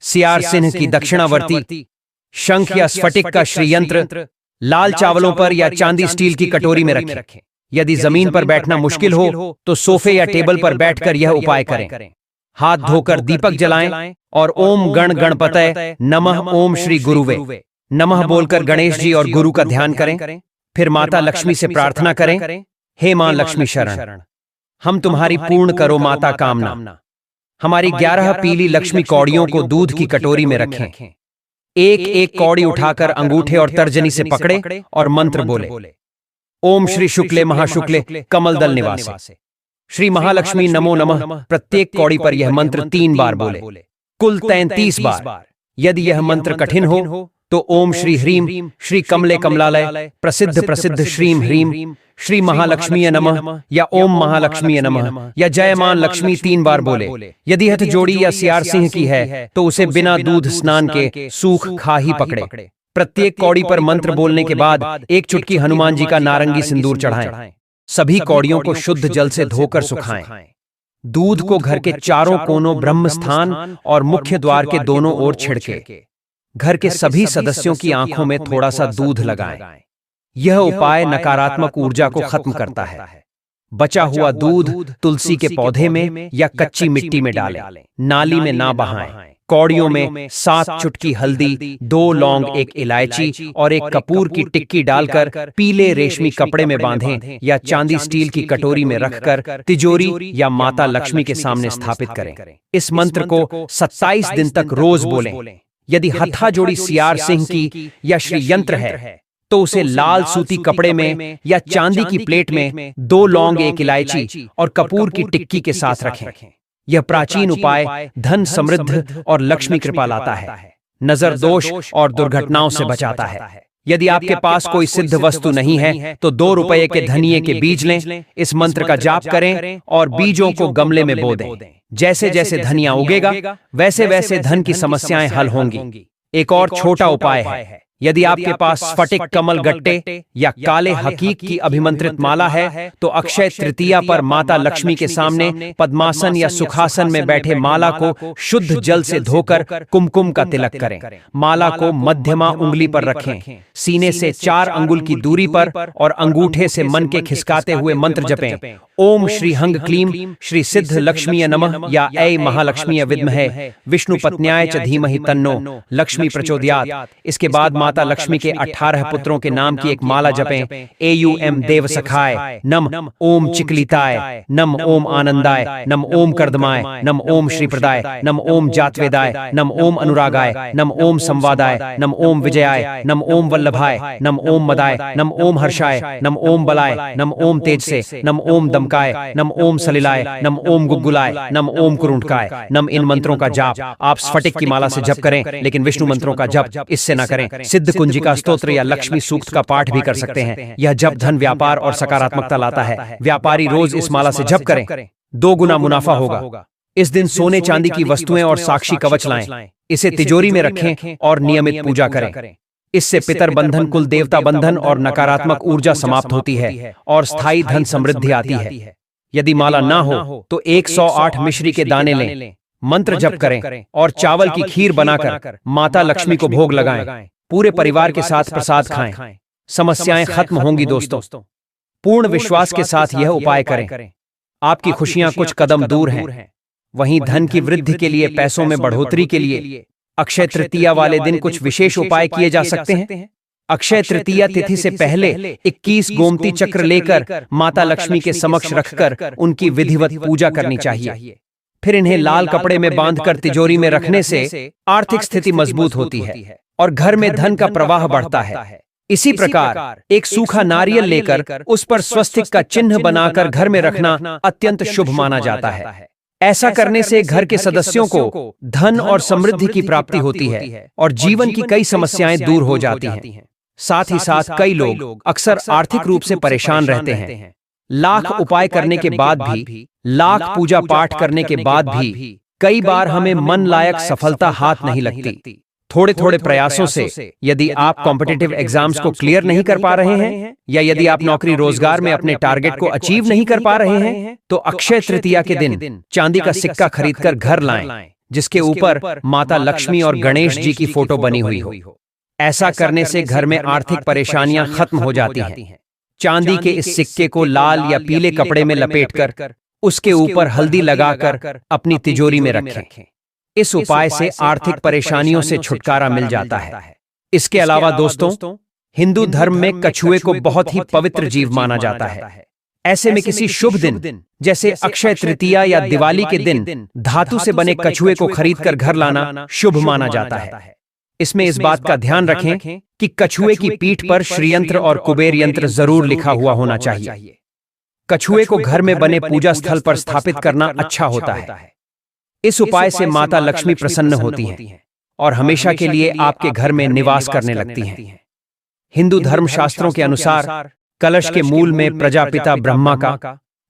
सियार सिंह की दक्षिणावर्ती शंख या स्फटिक का श्रीयंत्र लाल चावलों पर या चांदी स्टील की कटोरी में रखें। यदि जमीन पर बैठना मुश्किल हो तो सोफे या टेबल पर बैठकर यह उपाय करें। हाथ धोकर दीपक जलाएं और ओम गण गणपतये नमः ओम श्री गुरुवे नमः बोलकर गणेश जी और गुरु का ध्यान करें। फिर माता लक्ष्मी से प्रार्थना करें, हे मां लक्ष्मी शरण, हम तुम्हारी पूर्ण करो माता कामना। हमारी 11 पीली लक्ष्मी कौड़ियों को दूध की कटोरी में रखें। एक एक कौड़ी उठाकर अंगूठे और तर्जनी से पकड़े और मंत्र बोले, ओम श्री शुक्ले महाशुक्ले कमल दल निवासे श्री महालक्ष्मी नमो नमः। प्रत्येक कौड़ी पर यह मंत्र 3 बार बोले, कुल 33 बार। यदि यह मंत्र कठिन हो तो ओम श्री ह्रीम श्री कमले कमलालय प्रसिद्ध श्रीम ह्रीम श्री महालक्ष्मीय नमः या ओम महालक्ष्मीय नमः या जय मां लक्ष्मी 3 बार बोले। यदि हथ जोड़ी या सियार सिंह की है तो उसे बिना दूध स्नान के सूख खा ही पकड़े। प्रत्येक कौड़ी पर मंत्र बोलने के बाद एक चुटकी हनुमान जी का नारंगी सिंदूर चढ़ाएं। सभी कौड़ियों को शुद्ध जल से धोकर सुखाएं। दूध को घर के चारों कोनों ब्रह्म स्थान और मुख्य द्वार के दोनों ओर छिड़के। घर के सभी सदस्यों की आंखों में थोड़ा सा दूध लगाएं। यह उपाय नकारात्मक ऊर्जा को खत्म करता है। बचा हुआ दूध तुलसी के पौधे में या कच्ची मिट्टी में डालें। नाली में ना बहाएं। कौड़ियों में 7 चुटकी हल्दी, 2 लौंग, 1 इलायची और 1 कपूर की टिक्की डालकर पीले रेशमी कपड़े में बांधें या चांदी स्टील की कटोरी में रखकर तिजोरी या माता लक्ष्मी के सामने स्थापित करें। इस मंत्र को 27 दिन तक रोज बोलें। यदि हथा जोड़ी सियार सिंह की या श्रीयंत्र है तो उसे लाल सूती कपड़े में या चांदी की प्लेट में 2 लौंग, 1 इलायची और कपूर की टिक्की के साथ रखें। यह प्राचीन उपाय धन, समृद्धि और लक्ष्मी कृपा लाता है, नजर दोष और दुर्घटनाओं से बचाता है। यदि आपके पास कोई सिद्ध वस्तु नहीं है तो 2 रुपए के धनिये के बीज लें, इस मंत्र का जाप करें और बीजों को गमले में बो दें। जैसे जैसे धनिया उगेगा वैसे वैसे धन की समस्याएं हल होंगी। एक और छोटा उपाय है, यदि आपके पास स्फटिक कमल गट्टे या काले हकीक की अभिमंत्रित माला है तो अक्षय तृतीया पर माता लक्ष्मी के सामने पद्मासन या सुखासन में बैठे माला को शुद्ध जल से धोकर कुमकुम का तिलक करें। माला को मध्यमा उंगली पर रखें, सीने से 4 अंगुल की दूरी पर और अंगूठे से मन के खिसकाते हुए मंत्र जपें, ओम श्री हंग क्लीम श्री सिद्ध लक्ष्मीय नमः या ऐ महालक्ष्मीय विद्महे विष्णु पत्न्याय च धीमहि तन्नो लक्ष्मी प्रचोदयात्। इसके बाद माता लक्ष्मी के 18 पुत्रों के नाम की एक माला जपें, एयूएम देव सखाय नम ओम चिकलिताय नम ओम आनंदाय नम ओम कर्दमाय नम ओम श्रीप्रदाय नम ओम जातवेदाय नम ओम अनुरागाय नम ओम संवादाय नम ओम विजयाय नम ओम वल्लभाय नम ओम मदाय नम ओम हर्षाय नम ओम बलाय नम ओम तेजसे नम ओम दमकाय नम ओम सलिलाय नम ओम गुग्गुलाय नम ओम कुरुंटकाय नम। इन मंत्रों का जाप आप स्फटिक की माला से जप करें, लेकिन विष्णु मंत्रों का जप इससे न करें। सिद्ध कुंजिका स्तोत्र या लक्ष्मी सूक्त का पाठ भी कर सकते हैं। यह जप धन, व्यापार और सकारात्मकता लाता है। व्यापारी रोज इस माला से जप करें, 2 गुना मुनाफा होगा। इस दिन सोने चांदी की वस्तुएं और साक्षी कवच लाएं। इसे तिजोरी में रखें और नियमित पूजा करें। इससे पितर बंधन, कुल देवता बंधन और नकारात्मक ऊर्जा समाप्त होती है और स्थायी धन समृद्धि आती है। यदि माला ना हो तो 108 मिश्री के दाने लें, मंत्र जप करें और चावल की खीर बनाकर माता लक्ष्मी को भोग लगाएं। पूरे परिवार के साथ प्रसाद खाएं, समस्याएं खत्म होंगी। दोस्तों, पूर्ण विश्वास के साथ यह उपाय करें। आपकी खुशियां कुछ कदम दूर हैं। वहीं धन की वृद्धि के लिए, पैसों में बढ़ोतरी के लिए अक्षय तृतीया वाले दिन कुछ विशेष उपाय किए जा सकते हैं। अक्षय तृतीया तिथि से पहले 21 गोमती चक्र लेकर माता लक्ष्मी के समक्ष रखकर उनकी विधिवत पूजा करनी चाहिए। फिर इन्हें लाल कपड़े में बांधकर तिजोरी में रखने से आर्थिक स्थिति मजबूत होती है और घर में धन का प्रवाह बढ़ता है। इसी प्रकार एक सूखा नारियल लेकर उस पर स्वस्तिक का चिन्ह बनाकर घर में रखना अत्यंत शुभ माना जाता है। ऐसा करने से घर के सदस्यों को धन और समृद्धि की प्राप्ति होती है और जीवन की कई समस्याएं दूर हो जाती हैं। साथ ही साथ कई लोग अक्सर आर्थिक रूप से परेशान रहते हैं। लाख उपाय करने के बाद भी, लाख पूजा पाठ करने के बाद भी कई बार हमें मन लायक सफलता हाथ नहीं लगती। थोड़े थोड़े प्रयासों से यदि आप कॉम्पिटिटिव एग्जाम्स को क्लियर नहीं कर पा रहे हैं या यदि आप नौकरी रोजगार में अपने टारगेट को अचीव नहीं कर पा रहे हैं तो अक्षय तृतीया के दिन चांदी का सिक्का खरीदकर घर लाएं जिसके ऊपर माता लक्ष्मी और गणेश जी की फोटो बनी हुई हो। ऐसा करने से घर में आर्थिक परेशानियां खत्म हो जाती हैं। चांदी के इस सिक्के को लाल या पीले कपड़े में लपेटकर उसके ऊपर हल्दी लगाकर अपनी तिजोरी में रखें। इस उपाय से आर्थिक परेशानियों से छुटकारा मिल जाता है। इसके अलावा दोस्तों, हिंदू धर्म में कछुए को बहुत ही पवित्र जीव माना जाता है। ऐसे में किसी शुभ दिन जैसे अक्षय तृतीया या दिवाली के दिन धातु से बने कछुए को खरीदकर घर लाना शुभ माना जाता है। इसमें इस बात का ध्यान रखें कि कछुए की पीठ पर श्रीयंत्र और कुबेर यंत्र जरूर लिखा हुआ होना चाहिए। कछुए को घर में बने पूजा स्थल पर स्थापित करना अच्छा होता है। इस उपाय से माता लक्ष्मी प्रसन्न होती हैं और हमेशा के लिए आपके घर में निवास करने लगती हैं। हिंदू धर्म शास्त्रों के अनुसार कलश के मूल में प्रजापिता ब्रह्मा का,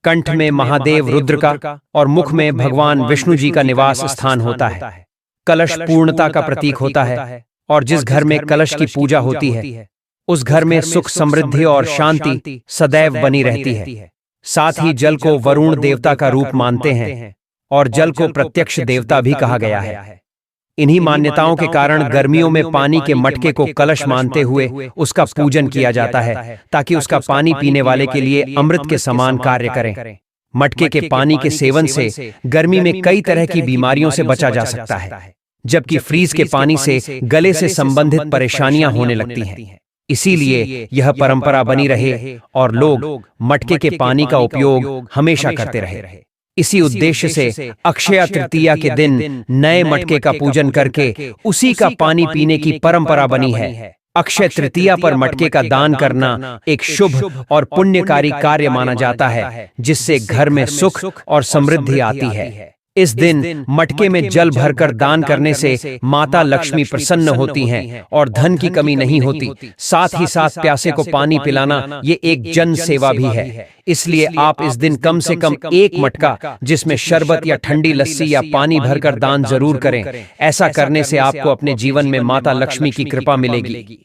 कंठ में महादेव रुद्र का और मुख में भगवान विष्णु जी का निवास स्थान होता है। कलश पूर्णता का प्रतीक होता है और जिस घर में कलश की पूजा होती है उस घर में सुख, समृद्धि और शांति सदैव बनी रहती है। साथ ही जल को वरुण देवता का रूप मानते हैं और जल को प्रत्यक्ष देवता भी कहा गया है। इन्हीं मान्यताओं के कारण गर्मियों में पानी के मटके को कलश मानते हुए उसका पूजन किया जाता है ताकि उसका पानी पीने वाले के लिए अमृत के समान कार्य करें। मटके के पानी के सेवन से गर्मी में कई तरह की बीमारियों से बचा जा सकता है, जबकि फ्रीज के पानी से गले से संबंधित परेशानियां होने लगती हैं। इसीलिए यह परंपरा बनी रहे और लोग मटके के पानी का उपयोग हमेशा करते रहे। इसी उद्देश्य से अक्षय तृतीया के दिन नए मटके का पूजन करके उसी का पानी पीने की परंपरा बनी है। अक्षय तृतीया पर मटके का दान करना एक शुभ और पुण्यकारी कार्य माना जाता है, जिससे घर में सुख और समृद्धि आती है। इस दिन मटके में जल भरकर दान करने से माता लक्ष्मी प्रसन्न होती हैं और धन की कमी नहीं होती। साथ ही साथ प्यासे को पानी पिलाना ये एक जन सेवा भी है। इसलिए आप इस दिन कम से कम एक मटका जिसमें शरबत या ठंडी लस्सी या पानी भरकर दान जरूर करें। ऐसा करने से आपको अपने जीवन में माता लक्ष्मी की कृपा मिलेगी,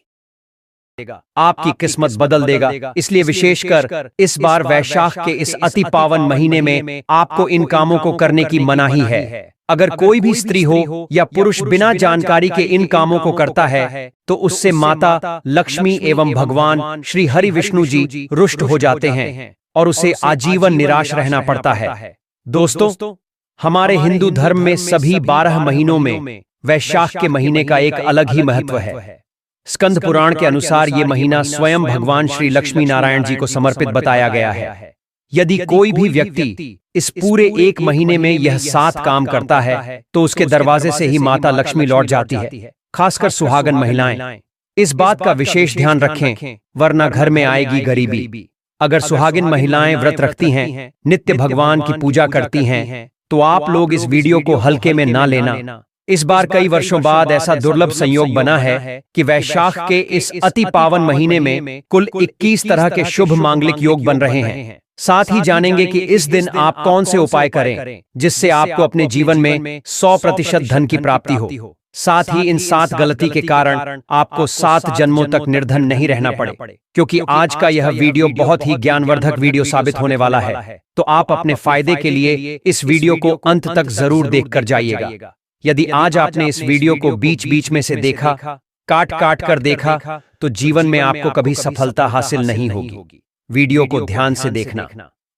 आपकी किस्मत बदल देगा। इसलिए विशेषकर इस बार वैशाख के इस अति पावन महीने में आपको इन कामों को करने की मनाही है। अगर कोई भी स्त्री हो या पुरुष बिना जानकारी के इन कामों को करता है तो उससे माता लक्ष्मी एवं भगवान श्री हरि विष्णु जी रुष्ट हो जाते हैं और उसे आजीवन निराश रहना पड़ता है। दोस्तों, हमारे हिंदू धर्म में सभी 12 महीनों में वैशाख के महीने का एक अलग ही महत्व है। स्कंद पुराण के अनुसार ये महीना स्वयं भगवान श्री लक्ष्मी नारायण जी को समर्पित बताया गया है। यदि कोई भी व्यक्ति इस पूरे एक महीने में यह 7 काम करता है तो उसके दरवाजे से ही माता लक्ष्मी लौट जाती है। खासकर सुहागन महिलाएं इस बात का विशेष ध्यान रखें, वरना घर में आएगी गरीबी। अगर सुहागिन महिलाएं व्रत रखती हैं, नित्य भगवान की पूजा करती हैं, तो आप लोग इस वीडियो को हल्के में ना लेना। इस बार कई वर्षों बाद ऐसा दुर्लभ संयोग बना है कि वैशाख के इस अति पावन महीने में कुल 21 तरह के शुभ मांगलिक योग बन रहे हैं। साथ ही जानेंगे कि इस दिन आप कौन से उपाय करें जिससे आपको अपने जीवन में 100% धन की प्राप्ति हो। साथ ही इन 7 गलती के कारण आपको 7 जन्मों तक निर्धन नहीं रहना पड़े, क्योंकि आज का यह वीडियो बहुत ही ज्ञानवर्धक वीडियो साबित होने वाला है। तो आप अपने फायदे के लिए इस वीडियो को अंत तक जरूर देखकर जाइएगा। यदि आज आपने इस वीडियो को बीच बीच में से देखा, काट काट कर देखा, तो जीवन में आपको कभी सफलता हासिल नहीं होगी। वीडियो को ध्यान से देखना।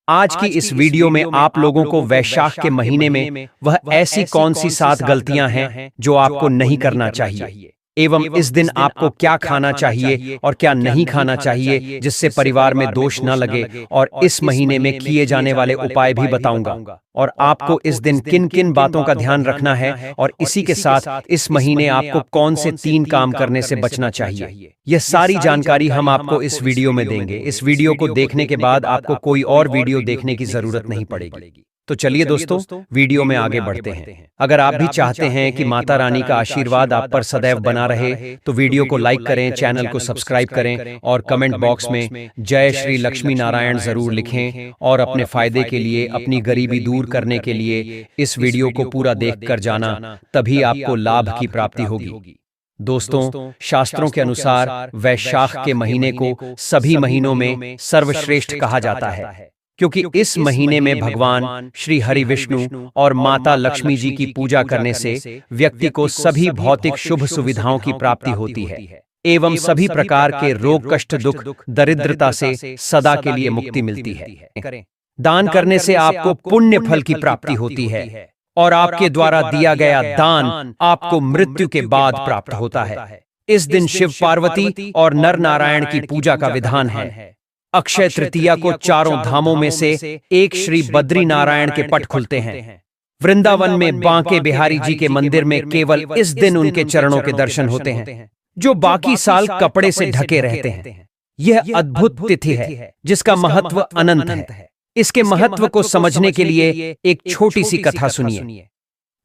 आज की इस वीडियो में आप लोगों को वैशाख के महीने में वह ऐसी कौन सी 7 गलतियां हैं जो आपको नहीं करना चाहिए, एवं इस दिन आपको क्या खाना चाहिए और क्या नहीं खाना चाहिए जिससे परिवार में दोष न लगे, और इस महीने में किए जाने वाले उपाय भी बताऊंगा और आपको इस दिन किन किन बातों का ध्यान रखना है, और इसी के साथ इस महीने आपको कौन से 3 काम करने से बचना चाहिए। यह सारी जानकारी हम आपको इस वीडियो में देंगे। इस वीडियो को देखने के बाद आपको कोई और वीडियो देखने की जरूरत नहीं पड़ेगी। तो चलिए दोस्तों, वीडियो में आगे बढ़ते हैं। अगर आप भी चाहते हैं कि माता रानी का आशीर्वाद आप पर सदैव बना रहे, तो वीडियो को लाइक करें, चैनल को सब्सक्राइब करें और कमेंट बॉक्स में जय श्री लक्ष्मी नारायण जरूर लिखें। और अपने फायदे के लिए, अपनी गरीबी दूर करने के लिए इस वीडियो को पूरा देखकर जाना, तभी आपको लाभ की प्राप्ति होगी। दोस्तों, शास्त्रों के अनुसार वैशाख के महीने को सभी महीनों में सर्वश्रेष्ठ कहा जाता है, क्योंकि इस महीने में भगवान श्री हरि विष्णु और माता लक्ष्मी जी की पूजा करने से व्यक्ति को सभी भौतिक शुभ सुविधाओं की प्राप्ति होती है एवं सभी प्रकार के रोग, कष्ट, दुख, दरिद्रता से सदा के लिए मुक्ति मिलती है। दान करने से आपको पुण्य फल की प्राप्ति होती है और आपके द्वारा दिया गया दान आपको मृत्यु के बाद प्राप्त होता है। इस दिन शिव पार्वती और नर नारायण की पूजा का विधान है। अक्षय तृतीया को चारों धामों में से एक श्री बद्री नारायण के पट खुलते हैं। वृंदावन में बांके बिहारी जी के मंदिर में केवल इस दिन उनके चरणों के दर्शन होते हैं, जो बाकी साल कपड़े से ढके रहते हैं। यह अद्भुत तिथि है जिसका महत्व अनंत है। इसके महत्व को समझने के लिए एक छोटी सी कथा सुनिए।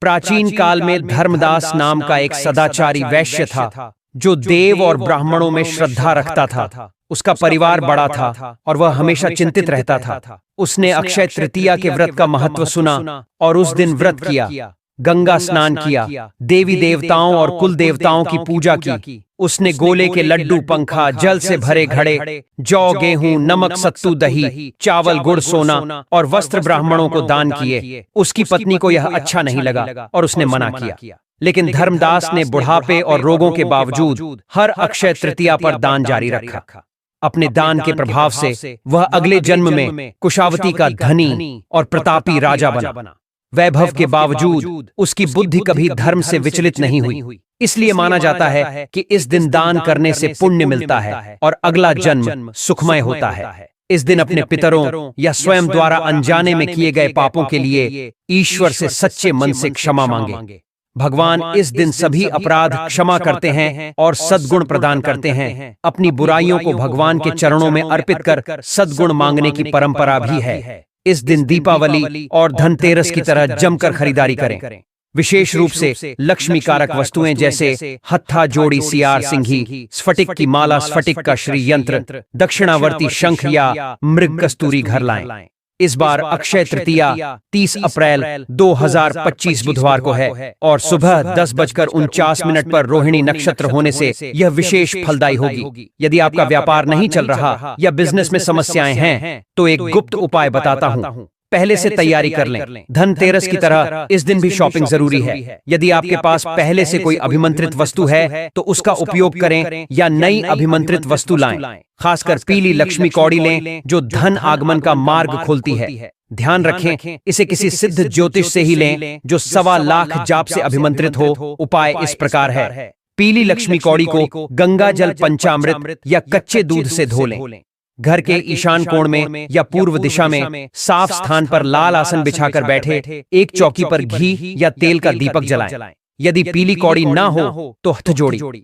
प्राचीन काल में धर्मदास नाम का एक सदाचारी वैश्य था, जो देव और ब्राह्मणों में श्रद्धा रखता था। उसका परिवार बड़ा था और वह हमेशा चिंतित रहता था। उसने अक्षय तृतीया के व्रत का महत्व सुना और उस दिन व्रत किया, गंगा स्नान किया, देवी देवताओं और कुल देवताओं की पूजा की। उसने गोले के लड्डू, पंखा, जल से भरे घड़े, जौ, गेहूं, नमक, सत्तू, दही, चावल, गुड़, सोना और वस्त्र ब्राह्मणों को दान किए। उसकी पत्नी को यह अच्छा नहीं लगा और उसने मना किया, लेकिन धर्मदास ने बुढ़ापे और रोगों के बावजूद हर अक्षय तृतीया पर दान जारी रखा। अपने दान के प्रभाव से वह अगले जन्म में कुशावती का धनी और प्रतापी राजा बना। वैभव के बावजूद उसकी बुद्धि कभी धर्म से विचलित नहीं हुई। इसलिए माना जाता है कि इस दिन दान करने से पुण्य मिलता है और अगला जन्म सुखमय होता है। इस दिन अपने पितरों या स्वयं द्वारा अनजाने में किए गए पापों के लिए ईश्वर से सच्चे मन से क्षमा मांगे। भगवान इस दिन सभी अपराध क्षमा करते हैं और सद्गुण प्रदान करते हैं। अपनी बुराइयों को भगवान के चरणों में अर्पित कर सद्गुण मांगने की परंपरा भी है। इस दिन दीपावली और धनतेरस की तरह जमकर खरीदारी करें। विशेष रूप से लक्ष्मी कारक वस्तुएं जैसे हत्था जोड़ी सियार सिंघी, स्फटिक की माला, स्फटिक का श्री यंत्र, दक्षिणावर्ती शंख या मृग कस्तूरी घर लाएं। इस बार अक्षय तृतीया 30 अप्रैल 2025 बुधवार को है और सुबह 10:49 पर रोहिणी नक्षत्र होने से यह विशेष फलदायी होगी। यदि आपका व्यापार नहीं चल रहा या बिजनेस में समस्याएं हैं तो एक गुप्त उपाय बताता हूँ। पहले से तैयारी कर लें। धनतेरस की तरह इस दिन भी शॉपिंग जरूरी है। यदि आपके पास पहले से कोई अभिमंत्रित वस्तु है तो उसका उपयोग करें या नई अभिमंत्रित वस्तु लाएं। खासकर पीली लक्ष्मी कौड़ी लें जो धन आगमन का मार्ग खोलती है। ध्यान रखें, इसे किसी सिद्ध ज्योतिष से ही लें जो 1.25 लाख जाप से अभिमंत्रित हो। उपाय इस प्रकार है। पीली लक्ष्मी कौड़ी को गंगा जल, पंचामृत या कच्चे दूध से धो लें। घर के ईशान कोण में या पूर्व दिशा में साफ स्थान पर लाल आसन बिछाकर बैठे एक चौकी पर घी या तेल का दीपक जलाएं। यदि पीली कौड़ी ना हो तो हथजोड़ी,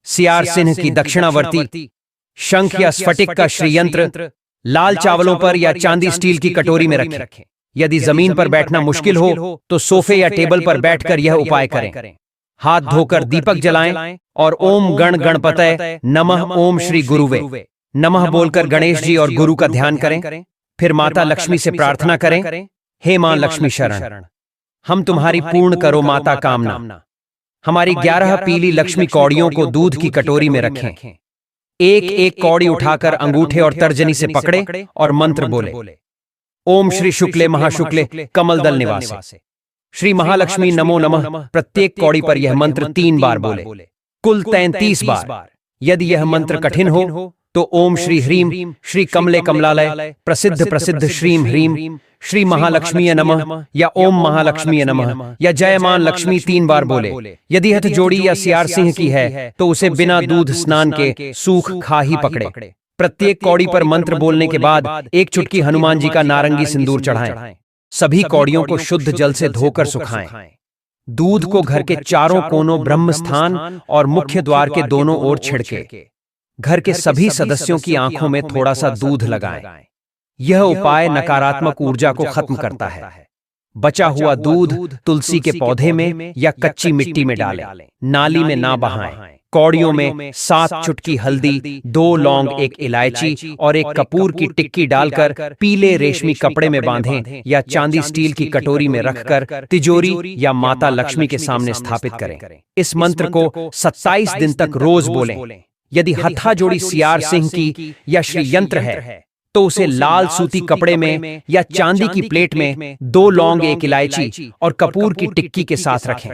सियार सिंह की दक्षिणावर्ती, शंख या स्फटिक का श्रीयंत्र लाल चावलों पर या चांदी स्टील की कटोरी में रखें। यदि जमीन पर बैठना मुश्किल हो तो सोफे या टेबल पर बैठकर यह उपाय करें। हाथ धोकर दीपक जलाएं और ओम गण गणपतये नमः, ओम श्री गुरुवे नमः बोलकर गणेश जी और गुरु का ध्यान करें। फिर माता लक्ष्मी से प्रार्थना करें, हे मां लक्ष्मी शरण, हम तुम्हारी पूर्ण करो माता कामना। हमारी 11 पीली लक्ष्मी कौड़ियों को दूध की कटोरी में रखें। एक एक कौड़ी उठाकर अंगूठे और तर्जनी से पकड़े और मंत्र बोले, ओम श्री शुक्ले महाशुक्ले कमल दल निवासे, श्री महालक्ष्मी नमो नमः। प्रत्येक कौड़ी पर यह मंत्र 3 बार बोले, कुल 33 बार। यदि यह मंत्र कठिन हो तो ओम श्री ह्रीम श्री कमले कमलालय प्रसिद्ध श्रीम ह्रीम श्री महालक्ष्मी नमः या ओम महालक्ष्मी नमः या जयमान लक्ष्मी 3 बार बोले। यदि हथ जोड़ी या सियार सिंह की है तो उसे बिना दूध स्नान के सूख खा ही पकड़े। प्रत्येक कौड़ी पर मंत्र बोलने के बाद एक चुटकी हनुमान जी का नारंगी सिंदूर चढ़ाएं। सभी कौड़ियों को शुद्ध जल से धोकर सुखाएं। दूध को घर के चारों कोनों, ब्रह्म स्थान और मुख्य द्वार के दोनों ओर छिड़के। घर के सभी सदस्यों की आंखों में थोड़ा सा दूध लगाएं। यह उपाय नकारात्मक ऊर्जा को खत्म करता है। बचा हुआ दूध तुलसी के पौधे में या कच्ची मिट्टी में डालें। नाली में ना बहाएं। कौड़ियों में 7 चुटकी हल्दी, 2 लौंग, 1 इलायची और 1 कपूर की टिक्की डालकर पीले रेशमी कपड़े में बांधें या चांदी स्टील की कटोरी में रखकर तिजोरी या माता लक्ष्मी के सामने स्थापित करें। इस मंत्र को 27 दिन तक रोज बोलें। यदि हथा जोड़ी सियार सिंह की या श्री यंत्र है तो उसे लाल सूती कपड़े में या चांदी की प्लेट में 2 लौंग, 1 इलायची और कपूर की टिक्की के साथ रखें।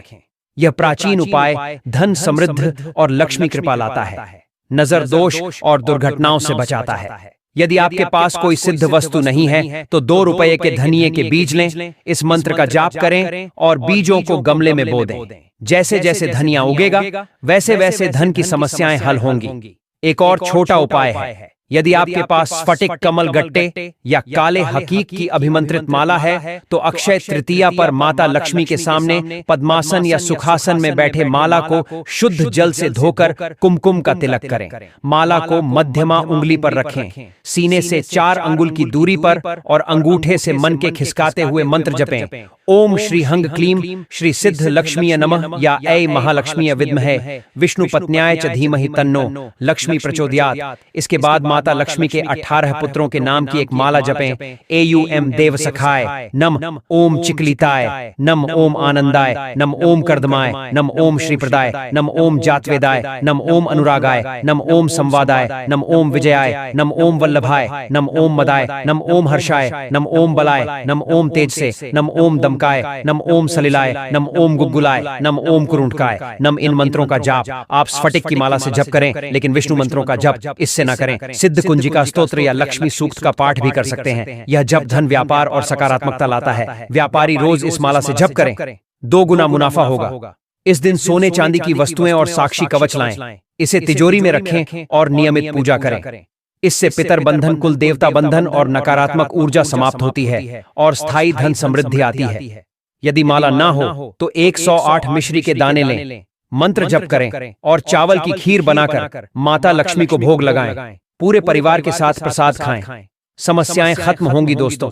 यह प्राचीन उपाय धन, समृद्धि और लक्ष्मी कृपा लाता है, नजर दोष और दुर्घटनाओं से बचाता है। यदि आपके पास कोई सिद्ध वस्तु नहीं है तो 2 रुपए के धनिये के बीज लें, इस मंत्र का जाप करें और बीजों को गमले में बो दें। जैसे जैसे धनिया उगेगा वैसे वैसे धन की समस्याएं हल होंगी। एक और छोटा उपाय है, यदि आपके पास स्फटिक कमल गट्टे या काले हकीक की अभिमंत्रित माला है तो अक्षय तृतीया पर माता लक्ष्मी के सामने पद्मासन या सुखासन में बैठे माला को शुद्ध जल से धोकर कुमकुम का तिलक करें। माला को मध्यमा उंगली पर रखें, सीने से 4 अंगुल की दूरी पर और अंगूठे से मन के खिसकाते हुए मंत्र जपें। ओम श्री हंग क्लीम श्री सिद्ध लक्ष्मीय नमः या ऐ महालक्ष्मीय विद्महे विष्णु पत्न्याय च धीमहि तन्नो लक्ष्मी प्रचोदयात्। इसके बाद माता लक्ष्मी के 18 पुत्रों के नाम की एक माला जपें। एयूएम देव सखाय नम ओम चिकलिताय नम ओम आनंदाय नम ओम कर्दमाय नम ओम श्रीप्रदाय नम ओम जातवेदाय नम ओम अनुरागाय नम ओम संवादाय नम ओम विजयाय नम ओम वल्लभाय नम ओम मदाय नम ओम हर्षाय नम ओम बलाय नम ओम तेजसे नम ओम दमकाय नम ओम सलिलाय नम ओम गुग्गुलाय नम ओम कुरुंटकाय नम। इन मंत्रों का जाप आप स्फटिक की माला से जप करें, लेकिन विष्णु मंत्रों का जप इससे न करें। सिद्ध कुंजिका स्तोत्र या लक्ष्मी सूक्त का पाठ भी कर सकते हैं। यह जप धन, व्यापार और सकारात्मकता लाता है। व्यापारी रोज इस माला से जप करें, 2 गुना मुनाफा होगा। इस दिन सोने चांदी की वस्तुएं और साक्षी कवच लाएं। इसे तिजोरी में रखें और नियमित पूजा करें। इससे पितर बंधन, कुल देवता बंधन और नकारात्मक ऊर्जा समाप्त होती है और स्थायी धन समृद्धि आती है। यदि माला ना हो तो 108 मिश्री के दाने लें, मंत्र जप करें और चावल की खीर बनाकर माता लक्ष्मी को भोग लगाएं। पूरे परिवार के साथ प्रसाद खाएं, समस्याएं खत्म होंगी। दोस्तों,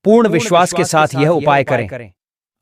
पूर्ण विश्वास के साथ यह उपाय करें।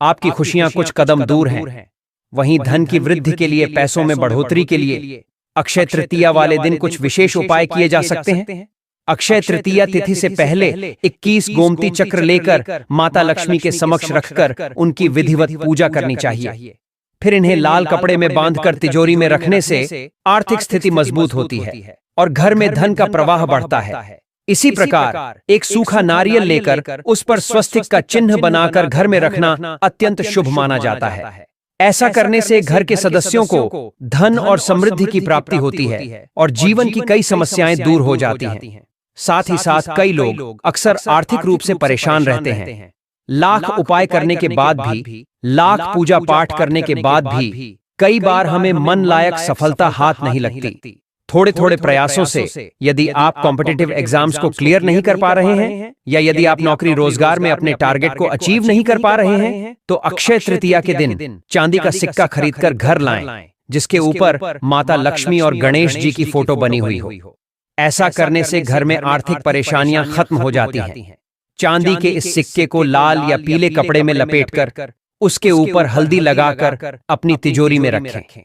आपकी खुशियां कुछ कदम दूर हैं। वहीं धन की वृद्धि के लिए, पैसों में बढ़ोतरी के लिए अक्षय तृतीया वाले दिन कुछ विशेष उपाय किए जा सकते हैं। अक्षय तृतीया तिथि से पहले 21 गोमती चक्र लेकर माता लक्ष्मी के समक्ष रखकर उनकी विधिवत पूजा करनी चाहिए। फिर इन्हें लाल कपड़े में बांधकर तिजोरी में रखने से आर्थिक स्थिति मजबूत होती है और घर में धन का प्रवाह बढ़ता है। इसी प्रकार एक सूखा नारियल लेकर उस पर स्वस्तिक का चिन्ह बनाकर घर में रखना अत्यंत शुभ माना जाता है। ऐसा करने से घर के सदस्यों को धन और समृद्धि की प्राप्ति होती है और जीवन की कई समस्याएं दूर हो जाती हैं। साथ ही साथ कई लोग अक्सर आर्थिक रूप से परेशान रहते हैं। लाख उपाय करने के बाद भी, लाख पूजा पाठ करने के बाद भी कई बार हमें मन लायक सफलता हाथ नहीं लगती। थोड़े थोड़े प्रयासों से यदि आप कॉम्पिटिटिव एग्जाम्स को क्लियर नहीं कर पा रहे हैं या यदि आप नौकरी रोजगार में अपने टारगेट को अचीव नहीं कर पा रहे हैं तो अक्षय तृतीया के दिन चांदी का सिक्का खरीदकर घर लाएं, जिसके ऊपर माता लक्ष्मी और गणेश जी की फोटो बनी हुई हो। ऐसा करने से घर में आर्थिक परेशानियां खत्म हो जाती हैं। चांदी के इस सिक्के को लाल या पीले कपड़े में लपेटकर उसके ऊपर हल्दी लगाकर अपनी तिजोरी में रखें।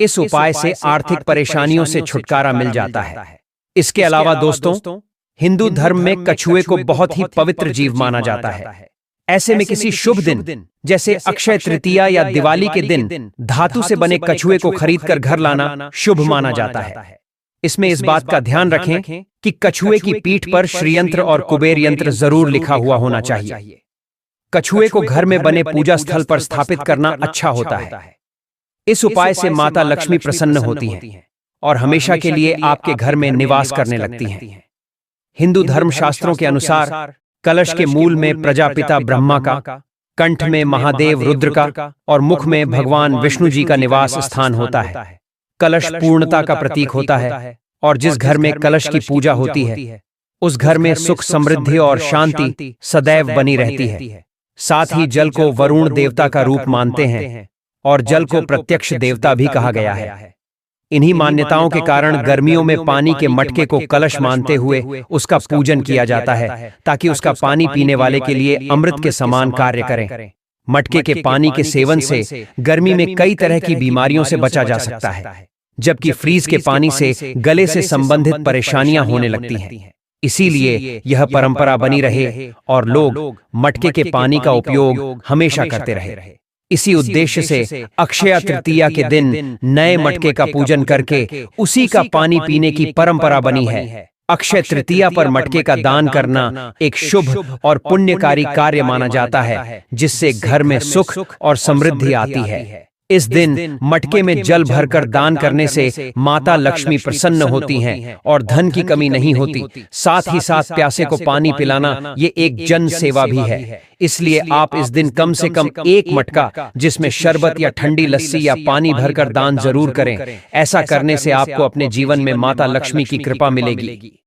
इस उपाय से आर्थिक परेशानियों से छुटकारा मिल जाता है। इसके अलावा दोस्तों, हिंदू धर्म में कछुए को बहुत ही पवित्र जीव माना जाता है। ऐसे में किसी शुभ दिन जैसे अक्षय तृतीया या दिवाली के दिन धातु से बने कछुए को खरीदकर घर लाना शुभ माना जाता है। इसमें इस बात का ध्यान रखें कि कछुए की पीठ पर श्रीयंत्र और कुबेर यंत्र जरूर लिखा हुआ होना चाहिए। कछुए को घर में बने पूजा स्थल पर स्थापित करना अच्छा होता है। इस उपाय से माता लक्ष्मी प्रसन्न होती हैं और हमेशा के लिए आपके घर में निवास करने लगती हैं। हिंदू धर्म शास्त्रों के अनुसार कलश के मूल में प्रजापिता ब्रह्मा का, कंठ में महादेव रुद्र का और मुख में भगवान विष्णु जी का निवास स्थान होता है। कलश पूर्णता का प्रतीक होता है और जिस घर में कलश की पूजा होती है उस घर में सुख, समृद्धि और शांति सदैव बनी रहती है। साथ ही जल को वरुण देवता का रूप मानते हैं और जल को प्रत्यक्ष देवता भी कहा गया है। इन्हीं मान्यताओं के कारण गर्मियों में पानी के मटके को कलश मानते हुए उसका पूजन किया जाता है, ताकि उसका पानी पीने वाले के लिए अमृत के समान कार्य करें। मटके के पानी के सेवन से गर्मी में कई तरह की बीमारियों से बचा जा सकता है, जबकि फ्रीज के पानी से गले से संबंधित परेशानियां होने लगती हैं। इसीलिए यह परंपरा बनी रहे और लोग मटके के पानी का उपयोग हमेशा करते रहे। इसी उद्देश्य से अक्षय तृतीया के दिन नए मटके का पूजन करके उसी का पानी पीने की परंपरा बनी है। अक्षय तृतीया पर मटके का दान करना एक शुभ और पुण्यकारी कार्य माना जाता है, जिससे घर में सुख और समृद्धि आती है। इस दिन मटके में जल भरकर दान करने से माता लक्ष्मी प्रसन्न होती हैं और धन की कमी नहीं होती। साथ ही साथ प्यासे को पानी पिलाना ये एक जन सेवा भी है। इसलिए आप इस दिन कम से कम एक मटका, जिसमें शरबत या ठंडी लस्सी या पानी भरकर दान जरूर करें। ऐसा करने से आपको अपने जीवन में माता लक्ष्मी की कृपा मिलेगी।